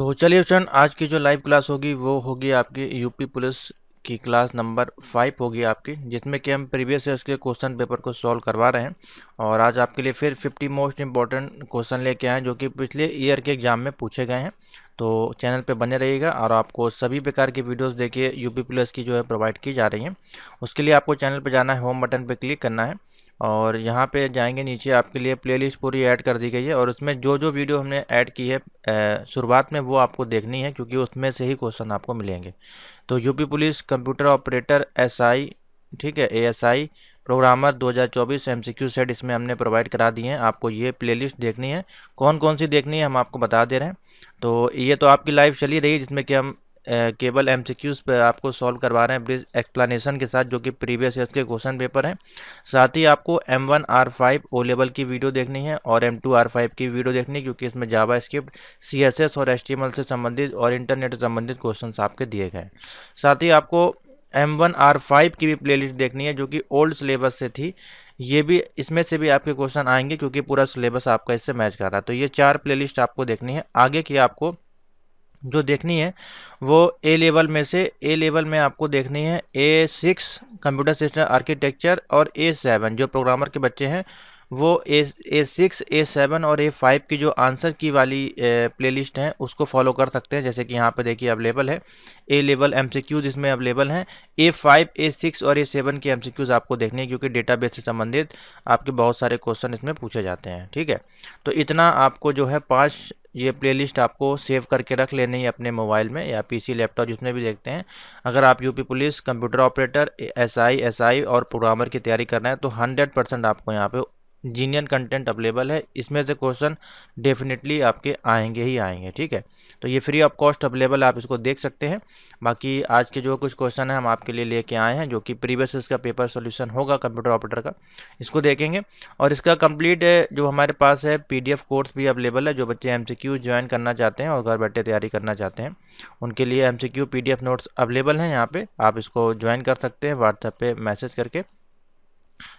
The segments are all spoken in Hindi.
तो चलिए फ्रेंड, आज की जो लाइव क्लास होगी वो होगी आपकी यूपी पुलिस की क्लास नंबर 5 होगी आपकी, जिसमें कि हम प्रीवियस ईयर्स के क्वेश्चन पेपर को सॉल्व करवा रहे हैं। और आज आपके लिए फिर 50 मोस्ट इंपॉर्टेंट क्वेश्चन लेके आए हैं जो कि पिछले ईयर के एग्जाम में पूछे गए हैं। तो चैनल पे बने रहिएगा और आपको सभी प्रकार की वीडियोस देखिए यूपी पुलिस की जो है प्रोवाइड की जा रही हैं। उसके लिए आपको चैनल पर जाना है, होम बटन पर क्लिक करना है और यहाँ पे जाएंगे नीचे आपके लिए प्लेलिस्ट पूरी ऐड कर दी गई है और उसमें जो जो वीडियो हमने ऐड की है शुरुआत में वो आपको देखनी है, क्योंकि उसमें से ही क्वेश्चन आपको मिलेंगे। तो UP police computer operator SI, ठीक है, एएसआई प्रोग्रामर 2024 एमसीक्यू सेट इसमें हमने प्रोवाइड करा दिए हैं। आपको ये प्लेलिस्ट देखनी है, कौन कौन सी देखनी है हम आपको बता दे रहे हैं। तो ये तो आपकी लाइव चली रही है जिसमें कि हम केवल एमसीक्यूज़ पर आपको सॉल्व करवा रहे हैं ब्रीज एक्सप्लेनेशन के साथ, जो कि प्रीवियस ईयर्स के क्वेश्चन पेपर हैं। साथ ही आपको M1R5 ओ लेवल की वीडियो देखनी है और M2R5 की वीडियो देखनी है, क्योंकि इसमें जावा स्क्रिप्ट, CSS और HTML से संबंधित और इंटरनेट से संबंधित क्वेश्चंस आपके दिए गए हैं। साथ ही आपको M1R5 की भी प्लेलिस्ट देखनी है जो कि ओल्ड सिलेबस से थी। ये भी, इसमें से भी आपके क्वेश्चन आएंगे क्योंकि पूरा सिलेबस आपका इससे मैच कर रहा है। तो ये 4 प्लेलिस्ट आपको देखनी है। आगे की आपको जो देखनी है वो ए लेवल में से, ए लेवल में आपको देखनी है A6 कंप्यूटर सिस्टम आर्किटेक्चर और A7 जो प्रोग्रामर के बच्चे हैं वो A6, A7 और A5 की जो आंसर की वाली प्लेलिस्ट है उसको फॉलो कर सकते हैं। जैसे कि यहाँ पे देखिए अवेलेबल है ए लेवल MCQs इसमें अवेलेबल हैं। A5, A6 और A7 की MCQs आपको देखनी है, क्योंकि डेटाबेस से संबंधित आपके बहुत सारे क्वेश्चन इसमें पूछे जाते हैं। ठीक है, तो इतना आपको जो है 5 ये प्लेलिस्ट आपको सेव करके रख लेनी है अपने मोबाइल में या पीसी, लैपटॉप, जिसमें भी देखते हैं। अगर आप UP police computer operator SI और प्रोग्रामर की तैयारी करना है तो 100% आपको यहाँ पे जीनियन कंटेंट अवेलेबल है। इसमें से क्वेश्चन डेफिनेटली आपके आएंगे ही आएंगे। ठीक है, तो ये फ्री ऑफ कॉस्ट अवेलेबल, आप इसको देख सकते हैं। बाकी आज के जो कुछ क्वेश्चन है हम आपके लिए लेके आए हैं, जो कि प्रीवियस इसका पेपर सोल्यूशन होगा कंप्यूटर ऑपरेटर का, इसको देखेंगे। और इसका कंप्लीट जो हमारे पास है PDF कोर्स भी अवेलेबल है। जो बच्चे MCQ ज्वाइन करना चाहते हैं और घर बैठे तैयारी करना चाहते हैं उनके लिए MCQ PDF नोट्स अवेलेबल हैं। यहाँ पे आप इसको ज्वाइन कर सकते हैं व्हाट्सएप पे मैसेज करके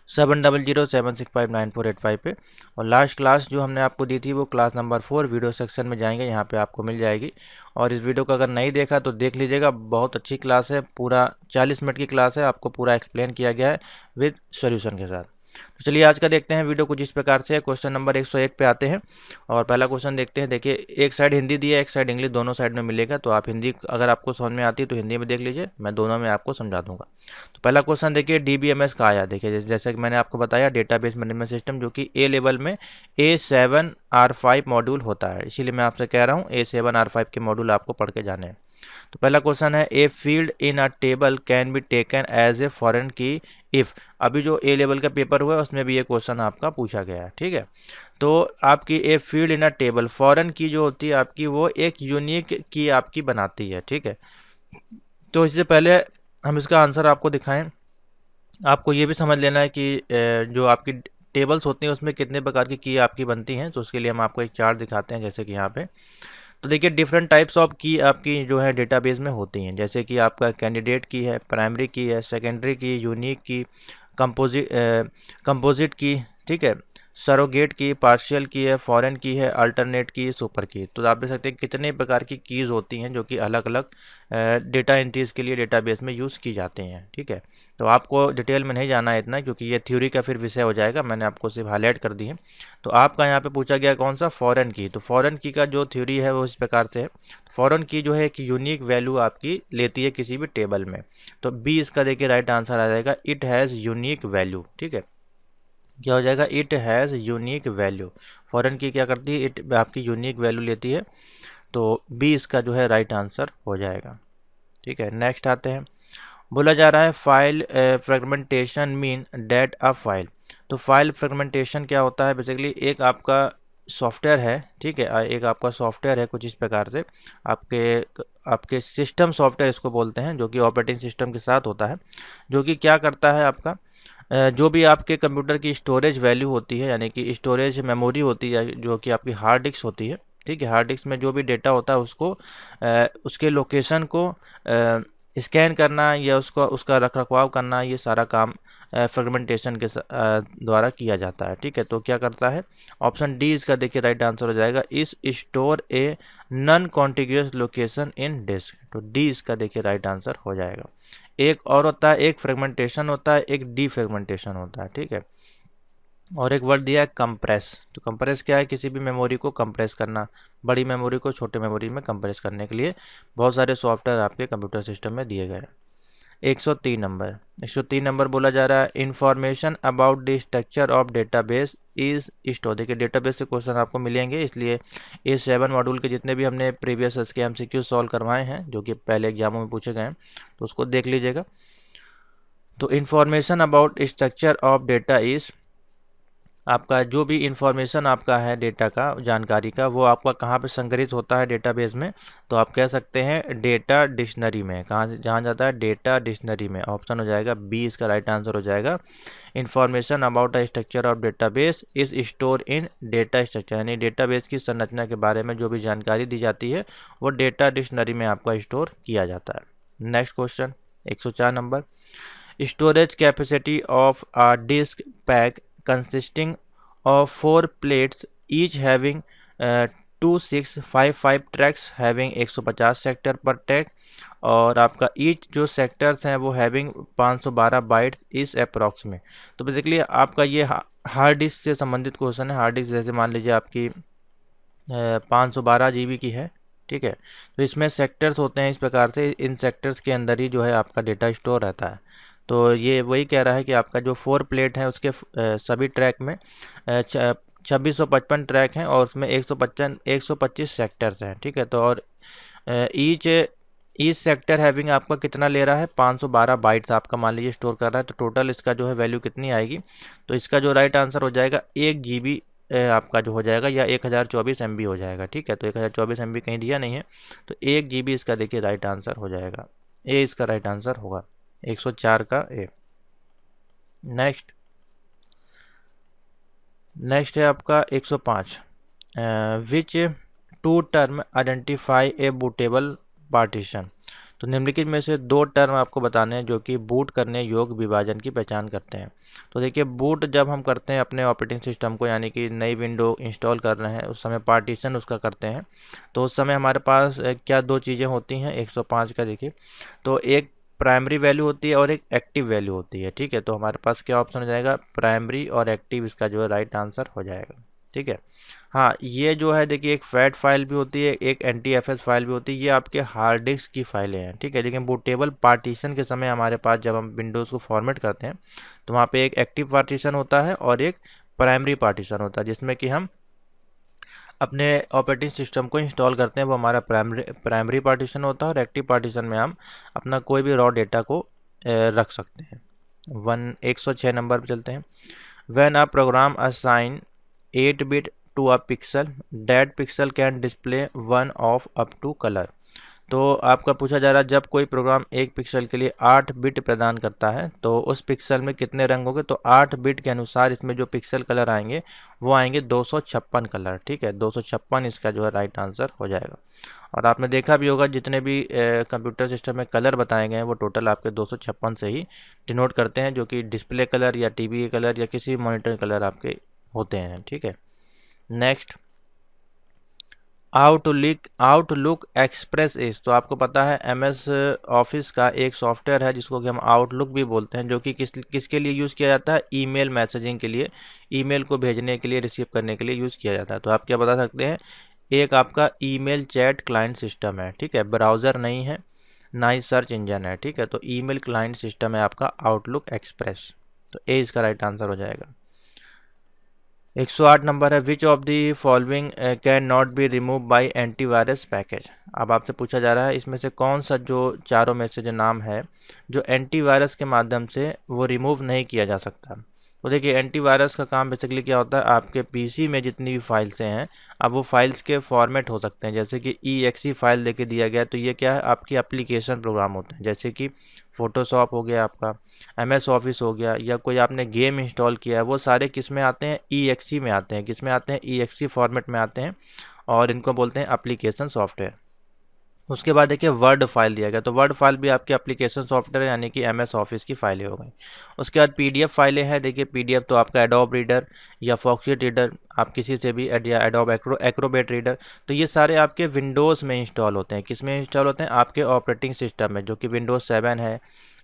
7007659485 पे। और लास्ट क्लास जो हमने आपको दी थी वो क्लास नंबर 4 वीडियो सेक्शन में जाएंगे, यहाँ पे आपको मिल जाएगी। और इस वीडियो को अगर नहीं देखा तो देख लीजिएगा, बहुत अच्छी क्लास है, पूरा 40 मिनट की क्लास है, आपको पूरा एक्सप्लेन किया गया है विद सॉल्यूशन के साथ। तो चलिए आज का देखते हैं वीडियो कुछ इस प्रकार से है। क्वेश्चन नंबर 101 पे आते हैं और पहला क्वेश्चन देखते हैं। देखिए, एक साइड हिंदी दिया है, एक साइड इंग्लिश, दोनों साइड में मिलेगा। तो आप हिंदी अगर आपको समझ में आती है तो हिंदी में देख लीजिए, मैं दोनों में आपको समझा दूंगा। तो पहला क्वेश्चन देखिए, DBMS का आया। देखिए जैसे कि मैंने आपको बताया, डेटाबेस मैनेजमेंट सिस्टम, जो कि ए लेवल में A7R5 मॉड्यूल होता है। इसीलिए मैं आपसे कह रहा हूँ A7R5 के मॉड्यूल आपको पढ़ के जाने हैं। तो पहला क्वेश्चन है, a field in a table can be taken as a foreign key if. अभी जो ए लेवल का पेपर हुआ है उसमें भी ये क्वेश्चन आपका पूछा गया है। ठीक है, तो आपकी ए field in a table, foreign की जो होती है आपकी वो एक यूनिक की आपकी बनाती है। ठीक है, तो इससे पहले हम इसका आंसर आपको दिखाएं, आपको ये भी समझ लेना है कि जो आपकी टेबल्स होती हैं उसमें कितने प्रकार की आपकी बनती हैं। तो उसके लिए हम आपको एक चार्ट दिखाते हैं, जैसे कि यहाँ पे। तो देखिए डिफरेंट टाइप्स ऑफ की आपकी जो है डेटाबेस में होती हैं, जैसे कि आपका कैंडिडेट की है, प्राइमरी की है, सेकेंडरी की, यूनिक की, कंपोजिट की, ठीक है, सरोगेट की, पार्शियल की है, फॉरेन की है, अल्टरनेट की, सुपर की। तो आप देख सकते हैं कितने प्रकार की कीज़ होती हैं जो कि अलग अलग डेटा एंट्रीज के लिए डेटाबेस में यूज़ की जाते हैं। ठीक है, तो आपको डिटेल में नहीं जाना है इतना, क्योंकि ये थ्योरी का फिर विषय हो जाएगा, मैंने आपको सिर्फ हाईलाइट कर दी है। तो आपका यहाँ पे पूछा गया कौन सा, फॉरेन की। तो फॉरेन की का जो थ्योरी है वो इस प्रकार से है, फॉरेन की जो है एक यूनिक वैल्यू आपकी लेती है किसी भी टेबल में। तो बी इसका देखिए राइट आंसर आ जाएगा, इट हैज़ यूनिक वैल्यू। ठीक है, क्या हो जाएगा, it has unique value. Foreign की क्या करती है, इट आपकी यूनिक वैल्यू लेती है। तो बी इसका जो है राइट आंसर हो जाएगा। ठीक है, नेक्स्ट आते हैं। बोला जा रहा है file fragmentation mean that a file. तो फाइल फ्रेगमेंटेशन क्या होता है, बेसिकली एक आपका सॉफ्टवेयर है। ठीक है, एक आपका सॉफ्टवेयर है कुछ इस प्रकार से, आपके आपके सिस्टम सॉफ्टवेयर इसको बोलते हैं, जो कि ऑपरेटिंग सिस्टम के साथ होता है, जो कि क्या करता है आपका जो भी आपके कंप्यूटर की स्टोरेज वैल्यू होती है, यानी कि स्टोरेज मेमोरी होती है, जो कि आपकी हार्ड डिस्क होती है। ठीक है, हार्ड डिस्क में जो भी डेटा होता है उसको उसके लोकेशन को स्कैन करना या उसका रख रखाव करना, ये सारा काम फ्रेगमेंटेशन के द्वारा किया जाता है। ठीक है, तो क्या करता है, ऑप्शन डी इसका देखिए राइट आंसर हो जाएगा, is store a non contiguous location in disk. तो डी इसका देखिए राइट आंसर हो जाएगा। एक और होता है, एक फ्रेगमेंटेशन होता है, एक डी फ्रेगमेंटेशन होता है। ठीक है, और एक वर्ड दिया है कंप्रेस। तो कंप्रेस क्या है, किसी भी मेमोरी को कंप्रेस करना, बड़ी मेमोरी को छोटे मेमोरी में कंप्रेस करने के लिए बहुत सारे सॉफ्टवेयर आपके कंप्यूटर सिस्टम में दिए गए हैं। 103 नंबर बोला जा रहा है, information about the structure of database is store. देखिए डेटाबेस से क्वेश्चन आपको मिलेंगे, इसलिए ये 7 मॉड्यूल के जितने भी हमने प्रीवियस इसके MCQ सॉल्व करवाए हैं जो कि पहले एग्जामों में पूछे गए हैं, तो उसको देख लीजिएगा। तो information about structure of data is, आपका जो भी इंफॉर्मेशन आपका है डेटा का, जानकारी का, वो आपका कहाँ पे संग्रहित होता है डेटाबेस में, तो आप कह सकते हैं डेटा डिक्शनरी में। कहाँ से जहाँ जाता है, डेटा डिक्शनरी में। ऑप्शन हो जाएगा बी इसका राइट आंसर हो जाएगा। Information about the structure of database is store in data structure, यानी डेटाबेस की संरचना के बारे में जो भी जानकारी दी जाती है वो डेटा डिक्शनरी में आपका स्टोर किया जाता है। Next question 104 number, storage capacity of a disk pack consisting of 4 plates each having 2655 tracks having 150 sector पर ट्रैक, और आपका ईच जो सेक्टर्स हैं वो हैविंग 512 बाइट्स इस अप्रॉक्स में। तो बेसिकली आपका ये हार्ड डिस्क से संबंधित क्वेश्चन है। हार्ड डिस्क जैसे मान लीजिए आपकी 512 GB की है। ठीक है, तो इसमें सेक्टर्स होते हैं इस प्रकार से, इन सेक्टर्स के अंदर ही जो है आपका डेटा स्टोर रहता है। तो ये वही कह रहा है कि आपका जो 4 प्लेट है उसके सभी ट्रैक में 2655 ट्रैक हैं और उसमें 125 सेक्टर्स हैं। ठीक है, तो और ईच ईच सेक्टर हैविंग आपका कितना ले रहा है, 512 बाइट्स आपका मान लीजिए स्टोर कर रहा है। तो टोटल इसका जो है वैल्यू कितनी आएगी, तो इसका जो राइट आंसर हो जाएगा 1 GB आपका जो हो जाएगा, या 1024 MB हो जाएगा। ठीक है, तो 1024 MB कहीं दिया नहीं है, तो 1 GB इसका देखिए राइट आंसर हो जाएगा। ए इसका राइट आंसर होगा, 104 का ए। नेक्स्ट है आपका 105, which to term identify a bootable partition. तो निम्नलिखित में से 2 टर्म आपको बताने हैं जो कि बूट करने योग्य विभाजन की पहचान करते हैं। तो देखिए बूट जब हम करते हैं अपने ऑपरेटिंग सिस्टम को, यानी कि नई विंडो इंस्टॉल कर रहे हैं, उस समय पार्टीशन उसका करते हैं, तो उस समय हमारे पास क्या 2 चीज़ें होती हैं 105 का। देखिए तो एक प्राइमरी वैल्यू होती है और एक एक्टिव वैल्यू होती है। ठीक है, तो हमारे पास क्या ऑप्शन हो जाएगा, प्राइमरी और एक्टिव, इसका जो है राइट आंसर हो जाएगा। ठीक है, हाँ ये जो है देखिए एक फैट फाइल भी होती है, एक NTFS फाइल भी होती है, ये आपके हार्ड डिस्क की फाइलें हैं। ठीक है, लेकिन बूटेबल पार्टीशन के समय हमारे पास जब हम विंडोज़ को फॉर्मेट करते हैं तो वहाँ पे एक एक्टिव पार्टीशन होता है और एक प्राइमरी पार्टीशन होता है, जिसमें कि हम अपने ऑपरेटिंग सिस्टम को इंस्टॉल करते हैं, वो हमारा प्राइमरी पार्टीशन होता है, और एक्टिव पार्टीशन में हम अपना कोई भी रॉ डेटा को रख सकते हैं। 106 नंबर पर चलते हैं, when a program assign 8 bit to a pixel that pixel can display 1 of up to colour. तो आपका पूछा जा रहा है जब कोई प्रोग्राम एक पिक्सल के लिए 8 बिट प्रदान करता है तो उस पिक्सल में कितने रंग होंगे, तो 8 बिट के अनुसार इसमें जो पिक्सल कलर आएंगे वो आएंगे 256 कलर। ठीक है, 256 इसका जो है राइट आंसर हो जाएगा। और आपने देखा भी होगा जितने भी कंप्यूटर सिस्टम में कलर बताए गए हैं वो टोटल आपके 256 से ही डिनोट करते हैं, जो कि डिस्प्ले कलर या टीवी के कलर या किसी मॉनिटर कलर आपके होते हैं। ठीक है, नेक्स्ट आउटलुक एक्सप्रेस इस, तो आपको पता है MS ऑफिस का एक सॉफ्टवेयर है जिसको कि हम आउटलुक भी बोलते हैं, जो कि किसके लिए यूज़ किया जाता है, ईमेल मैसेजिंग के लिए, ईमेल को भेजने के लिए, रिसीव करने के लिए यूज़ किया जाता है। तो आप क्या बता सकते हैं, एक आपका ईमेल चैट क्लाइंट सिस्टम है। ठीक है, ब्राउज़र नहीं है, ना ही सर्च इंजन है। ठीक है, तो ईमेल क्लाइंट सिस्टम है आपका आउटलुक एक्सप्रेस। तो ए इसका राइट आंसर हो जाएगा। 108 नंबर है, which of the following can not be remove by antivirus package. अब आपसे पूछा जा रहा है इसमें से कौन सा जो चारों में से जो नाम है जो एंटीवायरस के माध्यम से वो रिमूव नहीं किया जा सकता। तो देखिए एंटीवायरस का काम बेसिकली क्या होता है, आपके PC में जितनी भी फाइल्स हैं अब वो फाइल्स के फॉर्मेट हो सकते हैं, जैसे कि EXE फाइल देके दिया गया, तो ये क्या है, आपकी एप्लीकेशन प्रोग्राम होते हैं, जैसे कि फोटोशॉप हो गया, आपका MS ऑफिस हो गया, या कोई आपने गेम इंस्टॉल किया है, वो सारे किस में आते हैं, EXE में आते हैं। किस में आते हैं, EXE फॉर्मेट में आते हैं, और इनको बोलते हैं एप्लीकेशन सॉफ्टवेयर। उसके बाद देखिए वर्ड फाइल दिया गया, तो वर्ड फाइल भी आपके एप्लीकेशन सॉफ्टवेयर यानी कि एमएस ऑफिस की फाइलें हो गई। उसके बाद पीडीएफ फाइलें हैं, देखिए पीडीएफ तो आपका एडोब रीडर या फॉक्सजेट रीडर, आप किसी से भी या एडोब एक्रोबेट रीडर, तो ये सारे आपके विंडोज़ में इंस्टॉल होते हैं। किस में इंस्टॉल होते हैं? आपके ऑपरेटिंग सिस्टम में, जो कि विंडोज़ 7 है,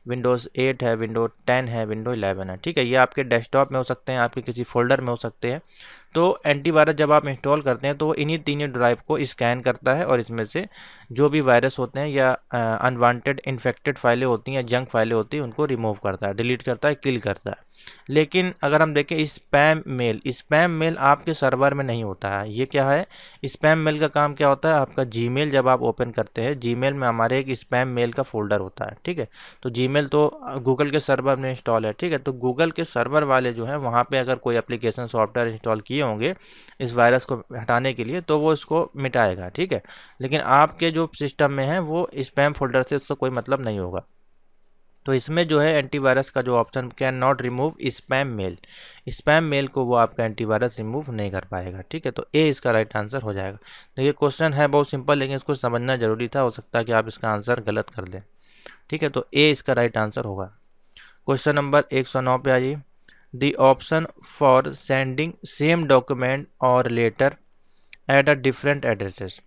विंडोज़ 8 है, विंडोज 10 है, विंडो 11 है, ठीक है। ये आपके डेस्कटॉप में हो सकते हैं, आपके किसी फोल्डर में हो सकते हैं। तो एंटीवायरस जब आप इंस्टॉल करते हैं तो वो इन्हीं तीनों ड्राइव को स्कैन करता है और इसमें से जो भी वायरस होते हैं या अनवांटेड इन्फेक्टेड फाइलें होती हैं या जंक फाइलें होती हैं उनको रिमूव करता है, डिलीट करता है, किल करता है। लेकिन अगर हम देखें स्पैम मेल आपके सर्वर में नहीं होता है। ये क्या है? स्पैम मेल का काम क्या होता है? आपका जीमेल जब आप ओपन करते हैं, जीमेल में हमारे एक स्पैम मेल का फोल्डर होता है, ठीक है। तो जीमेल तो गूगल के सर्वर में इंस्टॉल है, ठीक है। तो गूगल के सर्वर वाले जो है वहाँ पे अगर कोई एप्लीकेशन सॉफ्टवेयर इंस्टॉल किए होंगे इस वायरस को हटाने के लिए तो वो इसको मिटाएगा, ठीक है। लेकिन आपके जो सिस्टम में है वो स्पैम फोल्डर से उसका कोई मतलब नहीं होगा। तो इसमें जो है एंटीवायरस का जो option, can not remove spam mail को वो आपका एंटीवायरस रिमूव नहीं कर पाएगा, ठीक है। तो ए इसका राइट आंसर हो जाएगा। देखिए क्वेश्चन है बहुत सिंपल, लेकिन इसको समझना जरूरी था, हो सकता है कि आप इसका आंसर गलत कर दें, ठीक है। तो ए इसका राइट आंसर होगा। क्वेश्चन नंबर 109 पे आइए। The option for sending same document और letter at a different addresses.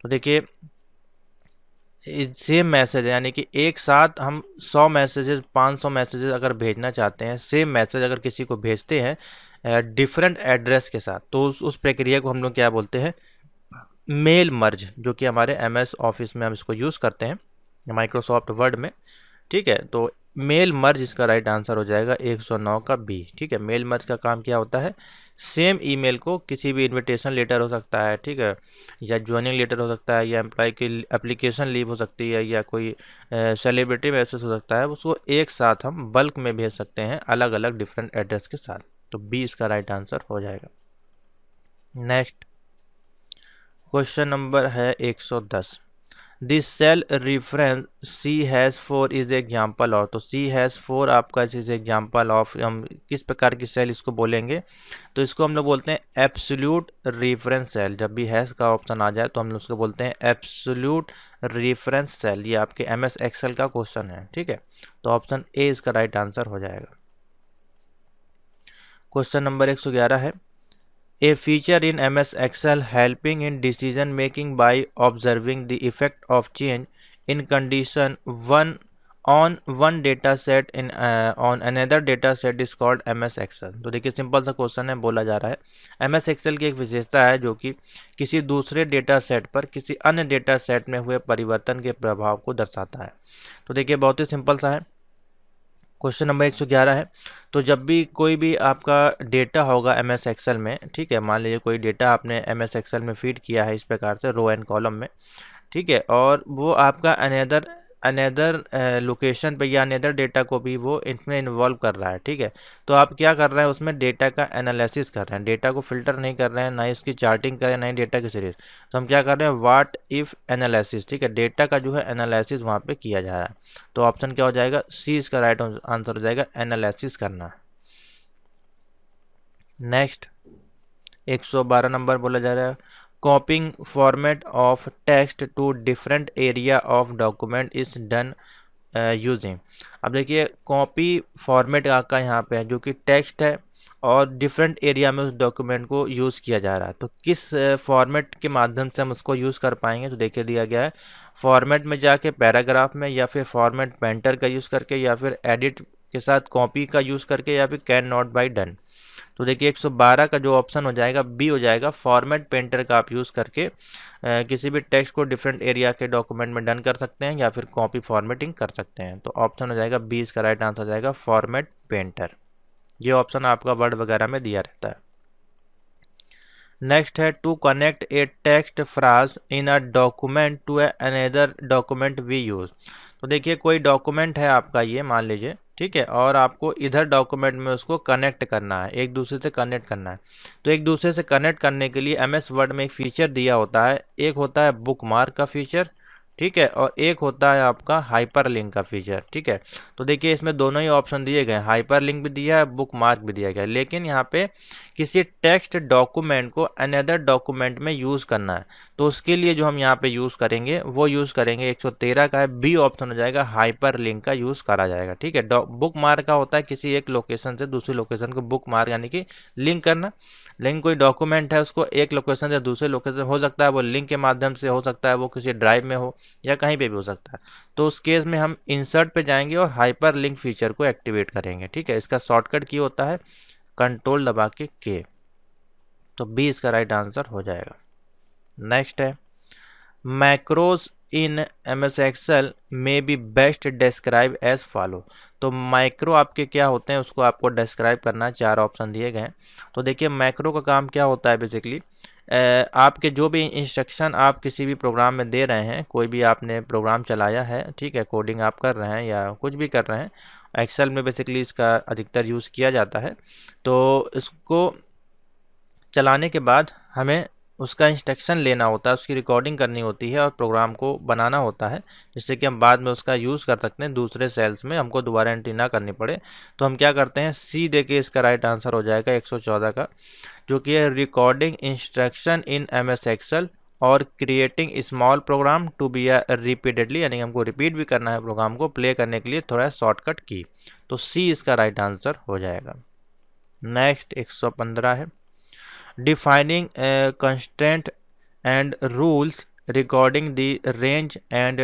तो देखिए सेम मैसेज यानी कि एक साथ हम 100 मैसेजेस 500 मैसेजेस अगर भेजना चाहते हैं, सेम मैसेज अगर किसी को भेजते हैं डिफरेंट एड्रेस के साथ, तो उस प्रक्रिया को हम लोग क्या बोलते हैं? मेल मर्ज, जो कि हमारे एमएस ऑफिस में हम इसको यूज़ करते हैं, माइक्रोसॉफ्ट वर्ड में, ठीक है। तो मेल मर्ज इसका राइट आंसर हो जाएगा 109 का बी, ठीक है। मेल मर्ज का काम क्या होता है? सेम ईमेल को किसी भी इनविटेशन लेटर हो सकता है, ठीक है, या ज्वाइनिंग लेटर हो सकता है, या एम्प्लॉय की एप्लीकेशन लीव हो सकती है, या कोई सेलिब्रिटी मैसेज हो सकता है, उसको एक साथ हम बल्क में भेज सकते हैं अलग अलग डिफरेंट एड्रेस के साथ। तो बी इसका राइट आंसर हो जाएगा। नेक्स्ट क्वेश्चन नंबर है 110। This cell reference C has four is example of. तो सी हैज़ फोर आपका इज एग्जाम्पल ऑफ, हम किस प्रकार की सेल इसको बोलेंगे? तो इसको हम लोग बोलते हैं एब्सोल्यूट रेफरेंस सेल। जब भी हैज़ का ऑप्शन आ जाए तो हम लोग उसको बोलते हैं एब्सोल्यूट रेफरेंस सेल। ये आपके एमएस एक्सेल का क्वेश्चन है, ठीक है। तो ऑप्शन ए इसका राइट आंसर हो जाएगा। क्वेश्चन नंबर 111 है। A feature in MS Excel helping in decision making by observing the effect of change in condition one on one data set in on another data set is called MS Excel। तो देखिए सिंपल सा क्वेश्चन है, बोला जा रहा है MS Excel की एक विशेषता है जो कि किसी दूसरे डेटा सेट पर किसी अन्य डेटा सेट में हुए परिवर्तन के प्रभाव को दर्शाता है। तो देखिए बहुत ही सिंपल सा है। क्वेश्चन नंबर 111 है। तो जब भी कोई भी आपका डेटा होगा एम एस एक्सेल में, ठीक है, मान लीजिए कोई डेटा आपने एम एस एक्सेल में फीड किया है इस प्रकार से रो एंड कॉलम में, ठीक है, और वो आपका अनदर अनदर लोकेशन पे या अनदर डेटा को भी वो इसमें इन्वॉल्व कर रहा है, ठीक है। तो आप क्या कर रहे हैं? उसमें डेटा का एनालिसिस कर रहे हैं, डेटा को फिल्टर नहीं कर रहे हैं, ना इसकी चार्टिंग कर रहे हैं, ना ही डेटा की सीरीज। तो हम क्या कर रहे हैं? व्हाट इफ एनालिसिस, ठीक है, डेटा का जो है एनालिसिस वहाँ पे किया जा रहा है। तो ऑप्शन क्या हो जाएगा? सी इसका राइट आंसर हो जाएगा, एनालिसिस करना। नेक्स्ट 112 नंबर बोला जा रहा है। Coping format of text to different area of document is done using. अब देखिए कॉपी फॉर्मेट का यहाँ पे है जो कि टेक्स्ट है और डिफरेंट एरिया में उस डॉक्यूमेंट को यूज़ किया जा रहा है। तो किस फॉर्मेट के माध्यम से हम उसको यूज़ कर पाएंगे? तो देखिए दिया गया है फॉर्मेट में जाके पैराग्राफ में, या फिर फॉर्मेट पेंटर का यूज़ करके, या फिर एडिट के साथ कॉपी का यूज़ करके, या फिर कैन नॉट बाई डन। तो देखिए 112 का जो ऑप्शन हो जाएगा बी हो जाएगा, फॉर्मेट पेंटर का आप यूज़ करके किसी भी टेक्स्ट को डिफरेंट एरिया के डॉक्यूमेंट में डन कर सकते हैं या फिर कॉपी फॉर्मेटिंग कर सकते हैं। तो ऑप्शन हो जाएगा बी इसका राइट आंसर हो जाएगा, फॉर्मेट पेंटर। ये ऑप्शन आपका वर्ड वगैरह में दिया रहता है। नेक्स्ट है to connect a text phrase in a document to another document we use. तो देखिए कोई डॉक्यूमेंट है आपका, ये मान लीजिए, ठीक है, और आपको इधर डॉक्यूमेंट में उसको कनेक्ट करना है, एक दूसरे से कनेक्ट करना है। तो एक दूसरे से कनेक्ट करने के लिए एमएस वर्ड में एक फीचर दिया होता है, एक होता है बुक मार्क का फीचर, ठीक है, और एक होता है आपका हाइपर लिंक का फीचर। ठीक है, तो देखिए इसमें दोनों ही ऑप्शन दिए गए हैं, हाइपर लिंक भी दिया है, बुक मार्क भी दिया गया है। लेकिन यहाँ पे किसी टेक्स्ट डॉक्यूमेंट को अनदर डॉक्यूमेंट में यूज़ करना है, तो उसके लिए जो हम यहाँ पे यूज़ करेंगे वो यूज़ करेंगे 113 का है, बी ऑप्शन हो जाएगा, हाइपर लिंक का यूज़ करा जाएगा। ठीक है, बुक मार्क का होता है किसी एक लोकेशन से दूसरी लोकेशन को बुक मार्क यानी कि लिंक करना। लेकिन कोई डॉक्यूमेंट है उसको एक लोकेशन से दूसरे लोकेशन हो सकता है वो लिंक के माध्यम से, हो सकता है वो किसी ड्राइव में हो या कहीं पे भी हो सकता है। तो उस केस में हम इंसर्ट पे जाएंगे और हाइपर लिंक फीचर को एक्टिवेट करेंगे। ठीक है, इसका शॉर्टकट की होता है कंट्रोल दबा के। तो बी इसका राइट आंसर हो जाएगा। नेक्स्ट है मैक्रोज इन एम एस एक्सेल में be best describe as follow. तो मैक्रो आपके क्या होते हैं उसको आपको डिस्क्राइब करना है, 4 ऑप्शन दिए गए हैं। तो देखिए मैक्रो का काम क्या होता है बेसिकली, आपके जो भी इंस्ट्रक्शन आप किसी भी प्रोग्राम में दे रहे हैं, कोई भी आपने प्रोग्राम चलाया है, ठीक है, कोडिंग आप कर रहे हैं या कुछ भी कर रहे हैं, एक्सेल में बेसिकली इसका अधिकतर यूज़ किया जाता है। तो इसको चलाने के बाद हमें उसका इंस्ट्रक्शन लेना होता है, उसकी रिकॉर्डिंग करनी होती है और प्रोग्राम को बनाना होता है, जिससे कि हम बाद में उसका यूज़ कर सकते हैं दूसरे सेल्स में, हमको दोबारा एंट्री ना करनी पड़े। तो हम क्या करते हैं, सी दे के इसका राइट आंसर हो जाएगा 114 का, जो कि है recording instruction in M S एक्सेल और creating small program to be repeatedly, यानी हमको रिपीट भी करना है प्रोग्राम को प्ले करने के लिए थोड़ा शॉर्टकट की। तो सी इसका राइट आंसर हो जाएगा। नेक्स्ट 115 है defining a constraint and rules regarding the range and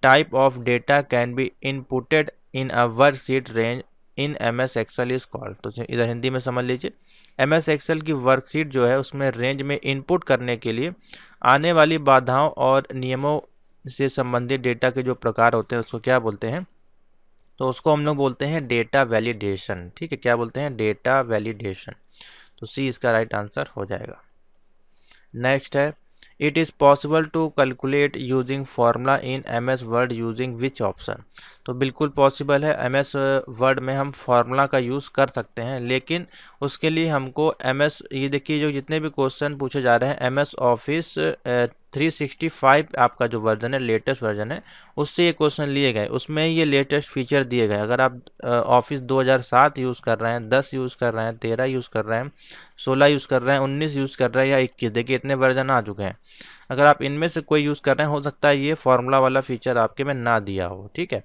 type of data can be inputted in a worksheet range in M S Excel is called. तो इधर हिंदी में समझ लीजिए, एम एस एक्सेल की वर्कशीट जो है उसमें रेंज में इनपुट करने के लिए आने वाली बाधाओं और नियमों से संबंधित डेटा के जो प्रकार होते हैं उसको क्या बोलते हैं, तो उसको हम लोग बोलते हैं डेटा वैलिडेशन। ठीक है, क्या बोलते हैं, डेटा वैलिडेशन। तो सी इसका राइट आंसर हो जाएगा। नेक्स्ट है it is possible to calculate using formula in M S Word using which option. तो बिल्कुल पॉसिबल है, एम एस वर्ड में हम फार्मूला का यूज़ कर सकते हैं, लेकिन उसके लिए हमको एम एस, ये देखिए जो जितने भी क्वेश्चन पूछे जा रहे हैं एम एस ऑफिस 365 आपका जो वर्जन है, लेटेस्ट वर्जन है, उससे ये क्वेश्चन लिए गए, उसमें ये लेटेस्ट फीचर दिए गए। अगर आप ऑफिस 2007 यूज़ कर रहे हैं, 10 यूज़ कर रहे हैं, 13 यूज़ कर रहे हैं, 16 यूज़ कर रहे हैं, 19 यूज़ कर रहे हैं या 21, देखिए इतने वर्जन आ चुके हैं। अगर आप इनमें से कोई यूज़ कर रहे हैं, हो सकता है ये फार्मूला वाला फीचर आपके में ना दिया हो। ठीक है,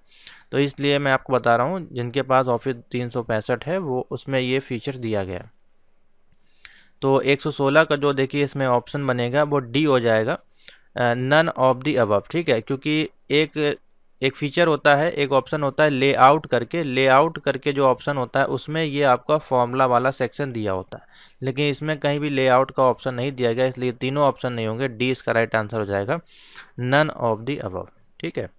तो इसलिए मैं आपको बता रहा हूँ जिनके पास ऑफिस 365 है वो उसमें ये फीचर दिया गया। तो 116 का जो देखिए इसमें ऑप्शन बनेगा वो डी हो जाएगा, नन ऑफ दी अबव। ठीक है, क्योंकि एक एक फीचर होता है, एक ऑप्शन होता है लेआउट करके, लेआउट करके जो ऑप्शन होता है उसमें ये आपका फॉर्मूला वाला सेक्शन दिया होता है, लेकिन इसमें कहीं भी लेआउट का ऑप्शन नहीं दिया गया, इसलिए तीनों ऑप्शन नहीं होंगे, डी इसका राइट आंसर हो जाएगा, नन ऑफ दी अबव। ठीक है,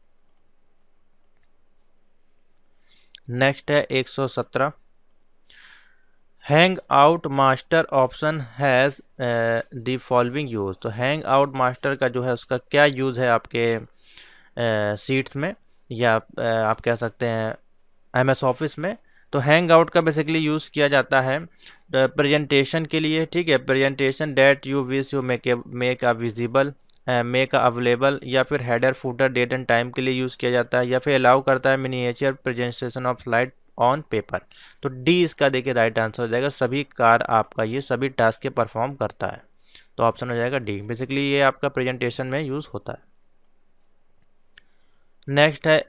नेक्स्ट है 117 hang out master option has the following use. तो हैंग आउट मास्टर का जो है उसका क्या यूज़ है आपके सीट्स में या आप कह सकते हैं एम एस ऑफिस में। तो हैंग आउट का बेसिकली यूज़ किया जाता है प्रेजेंटेशन के लिए। ठीक है, presentation that you wish you make a visible, make available, या फिर header footer date and time के लिए यूज़ किया जाता है, या फिर अलाउ करता है miniature presentation of slide on paper. तो डी इसका देखिए राइट आंसर हो जाएगा, सभी कार आपका ये सभी टास्क के परफॉर्म करता है। तो ऑप्शन हो जाएगा डी, बेसिकली ये आपका प्रेजेंटेशन में यूज़ होता है। नेक्स्ट है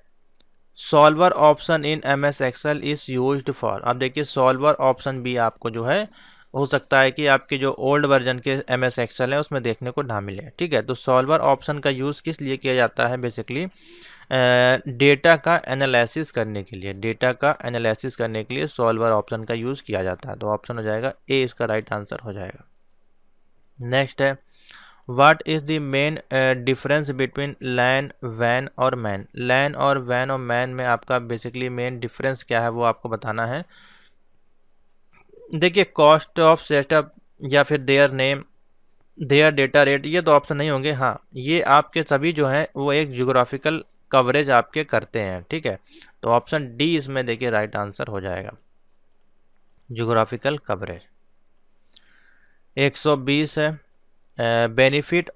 solver option in M S Excel is used for. अब देखिए सॉल्वर ऑप्शन भी आपको जो है हो सकता है कि आपके जो ओल्ड वर्जन के एम एस एक्सेल है उसमें देखने को ना मिले। ठीक है, तो सॉल्वर ऑप्शन का यूज़ किस लिए किया जाता है, बेसिकली डेटा का एनालिसिस करने के लिए, डेटा का एनालिसिस करने के लिए सॉल्वर ऑप्शन का यूज़ किया जाता है। तो ऑप्शन हो जाएगा ए इसका राइट आंसर हो जाएगा। नेक्स्ट है what is the main difference between LAN वैन और मैन। लैन और वैन और मैन में आपका बेसिकली मेन डिफरेंस क्या है वो आपको बताना है। देखिए कॉस्ट ऑफ सेटअप या फिर their name, there data rate, ये तो ऑप्शन नहीं होंगे। हाँ, ये आपके सभी जो हैं वो एक जियोग्राफिकल कवरेज आपके करते हैं। ठीक है, तो ऑप्शन डी इसमें देखिए राइट आंसर हो जाएगा, जियोग्राफिकल कवरेज। 120 है benefit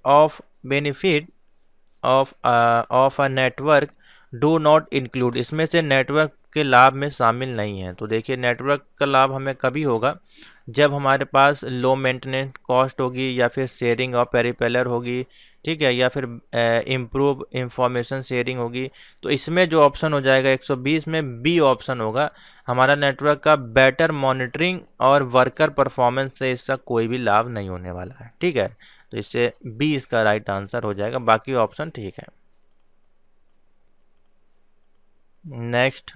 of a network do not include, इसमें से नेटवर्क के लाभ में शामिल नहीं है। तो देखिए नेटवर्क का लाभ हमें कभी होगा जब हमारे पास लो मेंटेनेंस कॉस्ट होगी, या फिर शेयरिंग ऑफ पेरिपेलर होगी, ठीक है, या फिर इम्प्रूव इंफॉर्मेशन शेयरिंग होगी। तो इसमें जो ऑप्शन हो जाएगा 120 में बी ऑप्शन होगा, हमारा नेटवर्क का बेटर मॉनिटरिंग और वर्कर परफॉर्मेंस से इसका कोई भी लाभ नहीं होने वाला है, ठीक है। तो इससे बी इसका राइट आंसर हो जाएगा, बाकी ऑप्शन ठीक है। Next,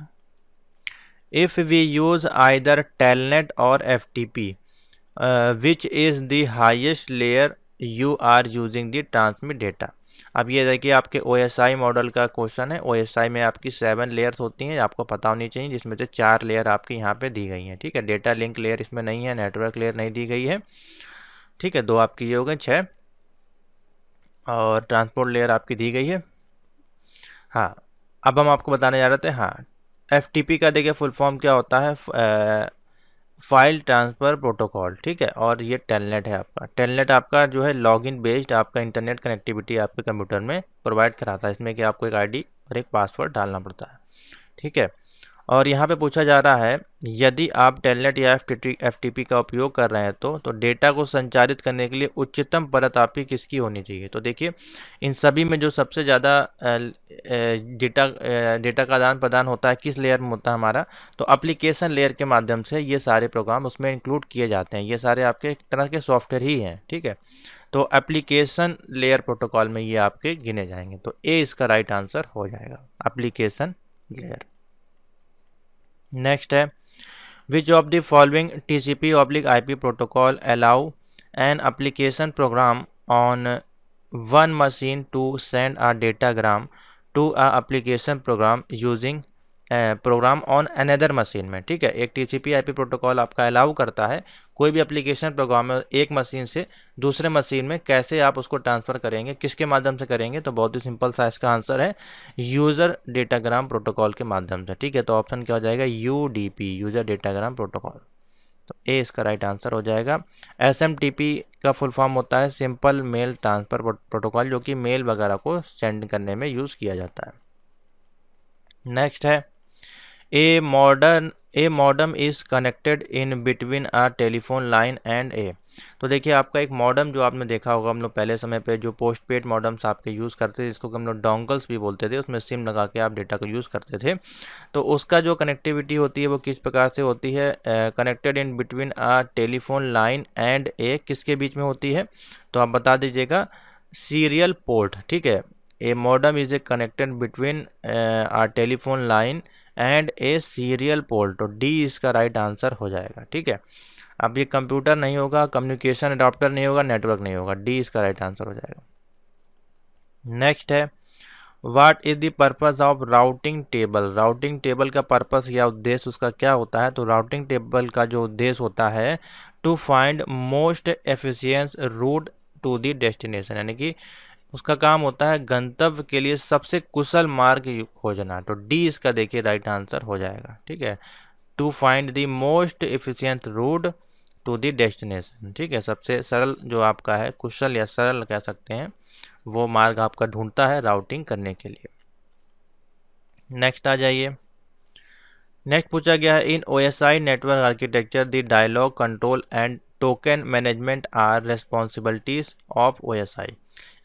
if we use either telnet और FTP, which is the highest layer you are using the transmit data. अब ये देखिए आपके OSI मॉडल का क्वेश्चन है। OSI में आपकी 7 लेयर्स होती हैं, आपको पता होनी चाहिए, जिसमें से 4 लेयर आपकी यहाँ पे दी गई हैं, ठीक है। डेटा लिंक लेयर इसमें नहीं है, नेटवर्क लेयर नहीं दी गई है, ठीक है। 2 आपकी ये हो गई 6, और ट्रांसपोर्ट लेयर आपकी दी गई है। हाँ, अब हम आपको बताने जा रहे थे, हाँ, FTP का देखिए फुल फॉर्म क्या होता है, फाइल ट्रांसफ़र प्रोटोकॉल, ठीक है। और ये टेलनेट है आपका। टेलनेट आपका जो है लॉगिन बेस्ड आपका इंटरनेट कनेक्टिविटी आपके कंप्यूटर में प्रोवाइड कराता है। इसमें कि आपको एक आईडी और एक पासवर्ड डालना पड़ता है, ठीक है। और यहाँ पे पूछा जा रहा है, यदि आप टेलनेट या FTP का उपयोग कर रहे हैं तो डेटा को संचारित करने के लिए उच्चतम परत आपकी किसकी होनी चाहिए। तो देखिए इन सभी में जो सबसे ज़्यादा डेटा का आदान प्रदान होता है किस लेयर में होता है हमारा, तो एप्लीकेशन लेयर के माध्यम से ये सारे प्रोग्राम उसमें इंक्लूड किए जाते हैं। ये सारे आपके एक तरह के सॉफ्टवेयर ही हैं, ठीक है। तो एप्लीकेशन लेयर प्रोटोकॉल में ये आपके गिने जाएंगे। तो ए इसका राइट आंसर हो जाएगा, एप्लीकेशन लेयर। नेक्स्ट है, which of the following TCP/IP protocol allow an application program on one machine to send a datagram to a application program using program on another machine में, ठीक है। एक TCP/IP प्रोटोकॉल आपका अलाउ करता है कोई भी एप्लीकेशन प्रोग्राम एक मशीन से दूसरे मशीन में कैसे आप उसको ट्रांसफ़र करेंगे, किसके माध्यम से करेंगे। तो बहुत ही सिंपल सा इसका आंसर है यूज़र डेटाग्राम प्रोटोकॉल के माध्यम से, ठीक है। तो ऑप्शन क्या हो जाएगा, UDP, यूज़र डेटाग्राम प्रोटोकॉल। तो ए इसका राइट आंसर हो जाएगा। SMTP का फुल फॉर्म होता है सिंपल मेल ट्रांसफ़र प्रोटोकॉल, जो कि मेल वगैरह को सेंड करने में यूज़ किया जाता है। नेक्स्ट है, a modem is connected in between a telephone line and a. तो देखिए आपका एक मॉडम जो आपने देखा होगा, हम लोग पहले समय पे जो पोस्ट पेड मॉडम्स आपके यूज़ करते थे, जिसको हम लोग डोंगल्स भी बोलते थे, उसमें सिम लगा के आप डेटा को यूज़ करते थे। तो उसका जो कनेक्टिविटी होती है वो किस प्रकार से होती है, connected in between a telephone line and a, किसके बीच में होती है। तो आप बता दीजिएगा, सीरियल पोर्ट, ठीक है। A modem is a connected between a telephone line and a serial port. तो डी इसका राइट आंसर हो जाएगा, ठीक है। अब ये कंप्यूटर नहीं होगा, कम्युनिकेशन अडॉप्टर नहीं होगा, नेटवर्क नहीं होगा, डी इसका राइट आंसर हो जाएगा। नेक्स्ट है, what is the purpose of routing table. Routing table का पर्पस या उद्देश्य उसका क्या होता है। तो राउटिंग टेबल का जो उद्देश्य होता है, to find most efficient route to the destination, यानी कि उसका काम होता है गंतव्य के लिए सबसे कुशल मार्ग खोजना। तो डी इसका देखिए राइट आंसर हो जाएगा, ठीक है। To find the most efficient route to the destination, ठीक है। सबसे सरल जो आपका है, कुशल या सरल कह सकते हैं, वो मार्ग आपका ढूंढता है राउटिंग करने के लिए। नेक्स्ट आ जाइए। नेक्स्ट पूछा गया है, in OSI network architecture the dialogue control and token management are responsibilities of OSI,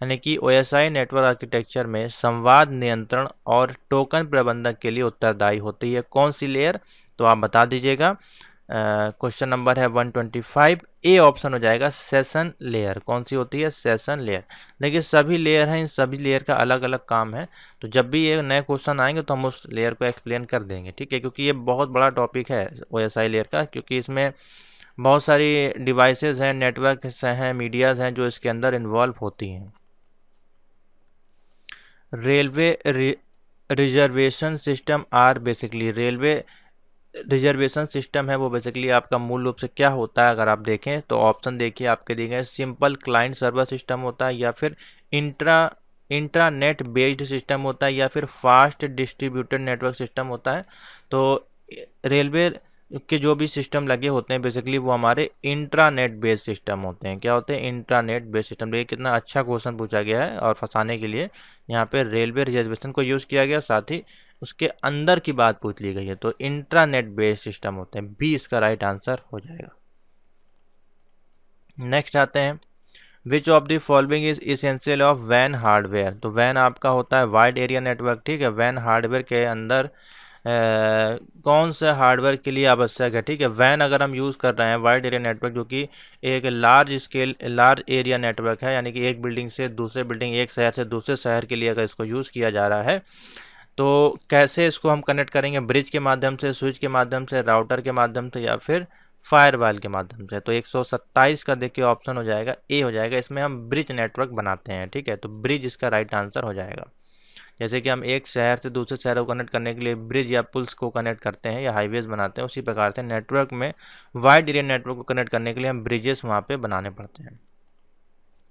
यानी कि OSI नेटवर्क आर्किटेक्चर में संवाद नियंत्रण और टोकन प्रबंधन के लिए उत्तरदायी होती है कौन सी लेयर। तो आप बता दीजिएगा। क्वेश्चन नंबर है 125, ए ऑप्शन हो जाएगा सेशन लेयर। कौन सी होती है, सेशन लेयर। देखिए सभी लेयर हैं, इन सभी लेयर का अलग अलग काम है। तो जब भी ये नए क्वेश्चन आएंगे तो हम उस लेयर को एक्सप्लेन कर देंगे, ठीक है। क्योंकि ये बहुत बड़ा टॉपिक है OSI लेयर का, क्योंकि इसमें बहुत सारी डिवाइसेस हैं, नेटवर्क हैं, मीडियाज़ हैं जो इसके अंदर इन्वॉल्व होती हैं। Railway reservation system are basically, railway reservation system है वो बेसिकली आपका मूल रूप से क्या होता है। अगर आप देखें तो ऑप्शन देखिए आपके दिए गए, सिंपल क्लाइंट सर्वर सिस्टम होता है, या फिर इंट्रानेट बेस्ड सिस्टम होता है, या फिर फास्ट डिस्ट्रीब्यूटेड नेटवर्क सिस्टम होता है। तो रेलवे के जो भी सिस्टम लगे होते हैं बेसिकली वो हमारे इंट्रानेट बेस्ड सिस्टम होते हैं। क्या होते हैं? Intranet based system. देखिए कितना अच्छा क्वेश्चन पूछा गया है और फंसाने के लिए यहाँ पे रेलवे रिजर्वेशन को यूज़ किया गया, साथ ही उसके अंदर की बात पूछ ली गई है। तो इंट्रानेट बेस्ड सिस्टम होते हैं, बी इसका राइट आंसर हो जाएगा। नेक्स्ट आते हैं, which of the following is essential of वैन हार्डवेयर। तो वैन आपका होता है वाइड एरिया नेटवर्क, ठीक है। वैन हार्डवेयर के अंदर कौन सा हार्डवेयर के लिए आवश्यक है, ठीक है। वैन अगर हम यूज़ कर रहे हैं वाइड एरिया नेटवर्क, जो कि एक लार्ज एरिया नेटवर्क है, यानी कि एक बिल्डिंग से दूसरे बिल्डिंग, एक शहर से दूसरे शहर के लिए अगर इसको यूज़ किया जा रहा है, तो कैसे इसको हम कनेक्ट करेंगे? ब्रिज के माध्यम से, स्विच के माध्यम से, राउटर के माध्यम से, या फिर फायरवॉल के माध्यम से। तो 127 का देखिए ऑप्शन हो जाएगा, ए हो जाएगा। इसमें हम ब्रिज नेटवर्क बनाते हैं, ठीक है। तो ब्रिज इसका राइट आंसर हो जाएगा। जैसे कि हम एक शहर से दूसरे शहर को कनेक्ट करने के लिए ब्रिज या पुल्स को कनेक्ट करते हैं या हाईवेज बनाते हैं, उसी प्रकार से नेटवर्क में वाइड एरिया नेटवर्क को कनेक्ट करने के लिए हम ब्रिजेस वहाँ पे बनाने पड़ते हैं।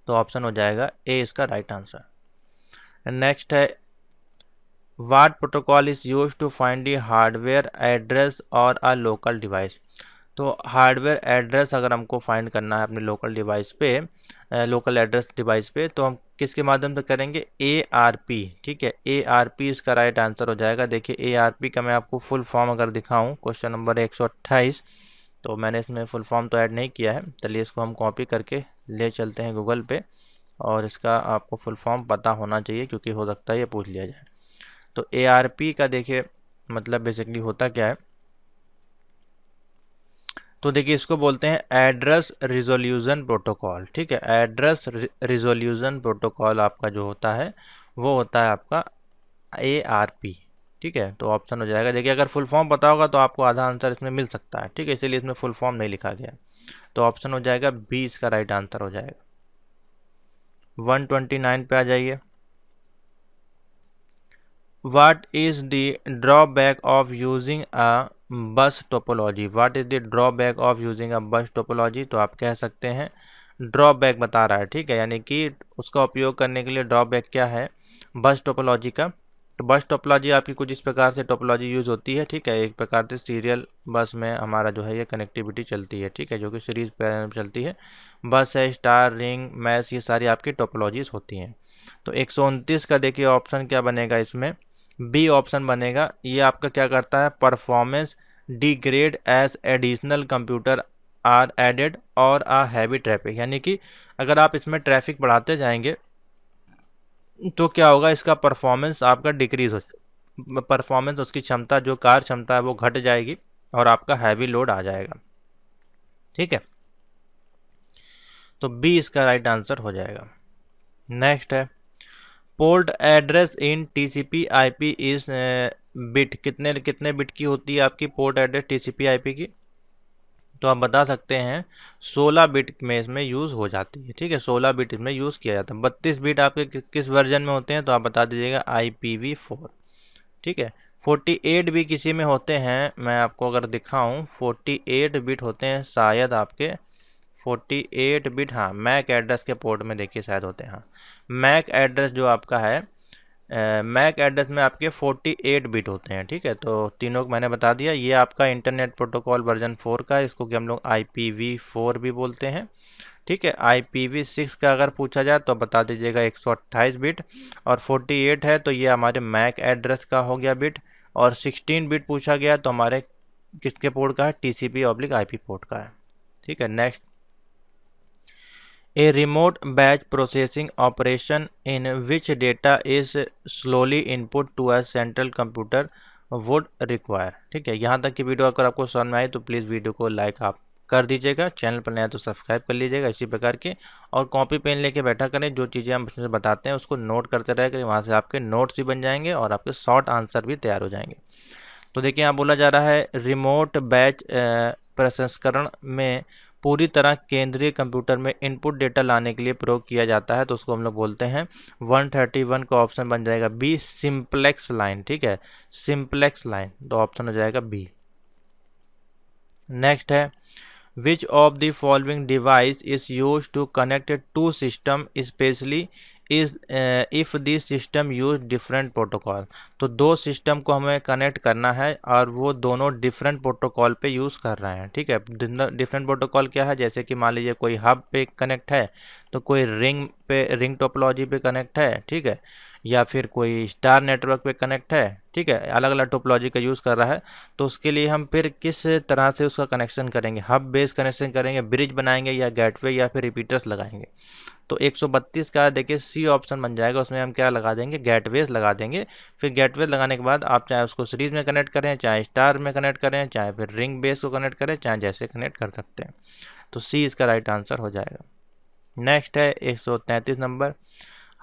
तो ऑप्शन हो जाएगा ए इसका राइट आंसर। नेक्स्ट है, what protocol is use to find the hardware address और अ लोकल डिवाइस। तो हार्डवेयर एड्रेस अगर हमको फाइंड करना है अपने लोकल डिवाइस पे, लोकल एड्रेस डिवाइस पे, तो हम किसके माध्यम से करेंगे? ARP, ठीक है। ARP इसका राइट आंसर हो जाएगा। देखिए ARP का मैं आपको फुल फॉर्म अगर दिखाऊं, क्वेश्चन नंबर 128, तो मैंने इसमें फुल फॉर्म तो ऐड नहीं किया है। चलिए इसको हम कॉपी करके ले चलते हैं गूगल पे, और इसका आपको फुल फॉर्म पता होना चाहिए, क्योंकि हो सकता है ये पूछ लिया जाए। तो ARP का देखिए मतलब बेसिकली होता क्या है, तो देखिए इसको बोलते हैं एड्रेस रिजोल्यूशन प्रोटोकॉल, ठीक है। एड्रेस रिजोल्यूशन प्रोटोकॉल आपका जो होता है वो होता है आपका ARP, ठीक है। तो ऑप्शन हो जाएगा। देखिए अगर फुल फॉर्म पता होगा तो आपको आधा आंसर इसमें मिल सकता है, ठीक है, इसलिए इसमें फुल फॉर्म नहीं लिखा गया। तो ऑप्शन हो जाएगा बी इसका राइट आंसर हो जाएगा। 129 पे आ जाइए। What is the drawback of using a bus topology? What is the drawback of using a bus topology? तो आप कह सकते हैं ड्रॉबैक बता रहा है, ठीक है, यानी कि उसका उपयोग करने के लिए ड्रॉबैक क्या है बस टोपोलॉजी का। तो बस टोपोलॉजी आपकी कुछ इस प्रकार से टोपोलॉजी यूज होती है, ठीक है। एक प्रकार से सीरियल बस में हमारा जो है ये कनेक्टिविटी चलती है, ठीक है, जो कि सीरीज पैटर्न में चलती है। बस है, स्टार, रिंग, मैश, ये सारी आपकी टोपोलॉजीज होती हैं। तो 129 का देखिए ऑप्शन क्या बनेगा इसमें, बी ऑप्शन बनेगा। ये आपका क्या करता है? Performance degrade as additional computer are added और आ हैवी ट्रैफिक, यानी कि अगर आप इसमें ट्रैफिक बढ़ाते जाएंगे तो क्या होगा, इसका परफॉर्मेंस आपका डिक्रीज हो, परफॉर्मेंस उसकी क्षमता जो कार्य क्षमता है वो घट जाएगी और आपका हैवी लोड आ जाएगा, ठीक है। तो बी इसका राइट आंसर हो जाएगा। नेक्स्ट है, port address in TCP IP इस बिट, कितने कितने बिट की होती है आपकी पोर्ट एड्रेस TCP IP की? तो आप बता सकते हैं 16 बिट में इसमें यूज़ हो जाती है, ठीक है। 16 बिट इसमें यूज़ किया जाता है। 32 बिट आपके किस वर्जन में होते हैं? तो आप बता दीजिएगा IPv4, ठीक है। 48 भी किसी में होते हैं, मैं आपको अगर दिखाऊं 48 बिट होते हैं शायद आपके 48 बिट, हाँ, मैक एड्रेस के पोर्ट में देखिए शायद होते हैं। हाँ, मैक एड्रेस जो आपका है, मैक एड्रेस में आपके 48 बिट होते हैं, ठीक है। तो तीनों को मैंने बता दिया। ये आपका इंटरनेट प्रोटोकॉल वर्जन 4 का है, इसको कि हम लोग IPv4 भी बोलते हैं, ठीक है। IPv6 का अगर पूछा जाए तो बता दीजिएगा 128 बिट, और 48 है तो ये हमारे मैक एड्रेस का हो गया बिट, और 16 बिट पूछा गया तो हमारे किसके पोर्ट का है? TCP/IP पोर्ट का है, ठीक है। Next, A remote batch processing operation in which data is slowly input to a central computer would require, ठीक है। यहाँ तक की वीडियो अगर आपको समझ में आई तो प्लीज़ वीडियो को लाइक आप कर दीजिएगा, चैनल पर नया तो सब्सक्राइब कर लीजिएगा इसी प्रकार के, और कॉपी पेन लेके बैठा करें, जो चीज़ें हम इसमें बताते हैं उसको नोट करते रह करें, वहाँ से आपके नोट्स भी बन जाएंगे और आपके शॉर्ट आंसर भी तैयार हो जाएंगे। तो देखिए यहाँ बोला जा रहा है रिमोट बैच प्रसंस्करण में पूरी तरह केंद्रीय कंप्यूटर में इनपुट डेटा लाने के लिए प्रयोग किया जाता है, तो उसको हम लोग बोलते हैं 131 का ऑप्शन बन जाएगा बी, सिंपलेक्स लाइन, ठीक है, सिंपलेक्स लाइन। तो ऑप्शन हो जाएगा बी। नेक्स्ट है, which of the following device is use to connect two system specially is if this system use different protocol. तो दो सिस्टम को हमें कनेक्ट करना है और वो दोनों डिफरेंट प्रोटोकॉल पे यूज़ कर रहे हैं, ठीक है। डिफरेंट प्रोटोकॉल क्या है, जैसे कि मान लीजिए कोई हब पे कनेक्ट है, तो कोई रिंग टोपोलॉजी पे कनेक्ट है, ठीक है, या फिर कोई स्टार नेटवर्क पे कनेक्ट है, ठीक है, अलग अलग टोपोलॉजी का यूज़ कर रहा है। तो उसके लिए हम फिर किस तरह से उसका कनेक्शन करेंगे, हब बेस कनेक्शन करेंगे, ब्रिज बनाएंगे, या गेटवे, या फिर रिपीटर्स लगाएंगे। तो 132 का देखिए सी ऑप्शन बन जाएगा, उसमें हम क्या लगा देंगे, गेटवेज लगा देंगे। फिर गेटवे लगाने के बाद आप चाहे उसको सीरीज में कनेक्ट करें, चाहे स्टार में कनेक्ट करें, चाहे फिर रिंग बेस को कनेक्ट करें, चाहे जैसे कनेक्ट कर सकते हैं। तो सी इसका राइट आंसर हो जाएगा। नेक्स्ट है 133 number,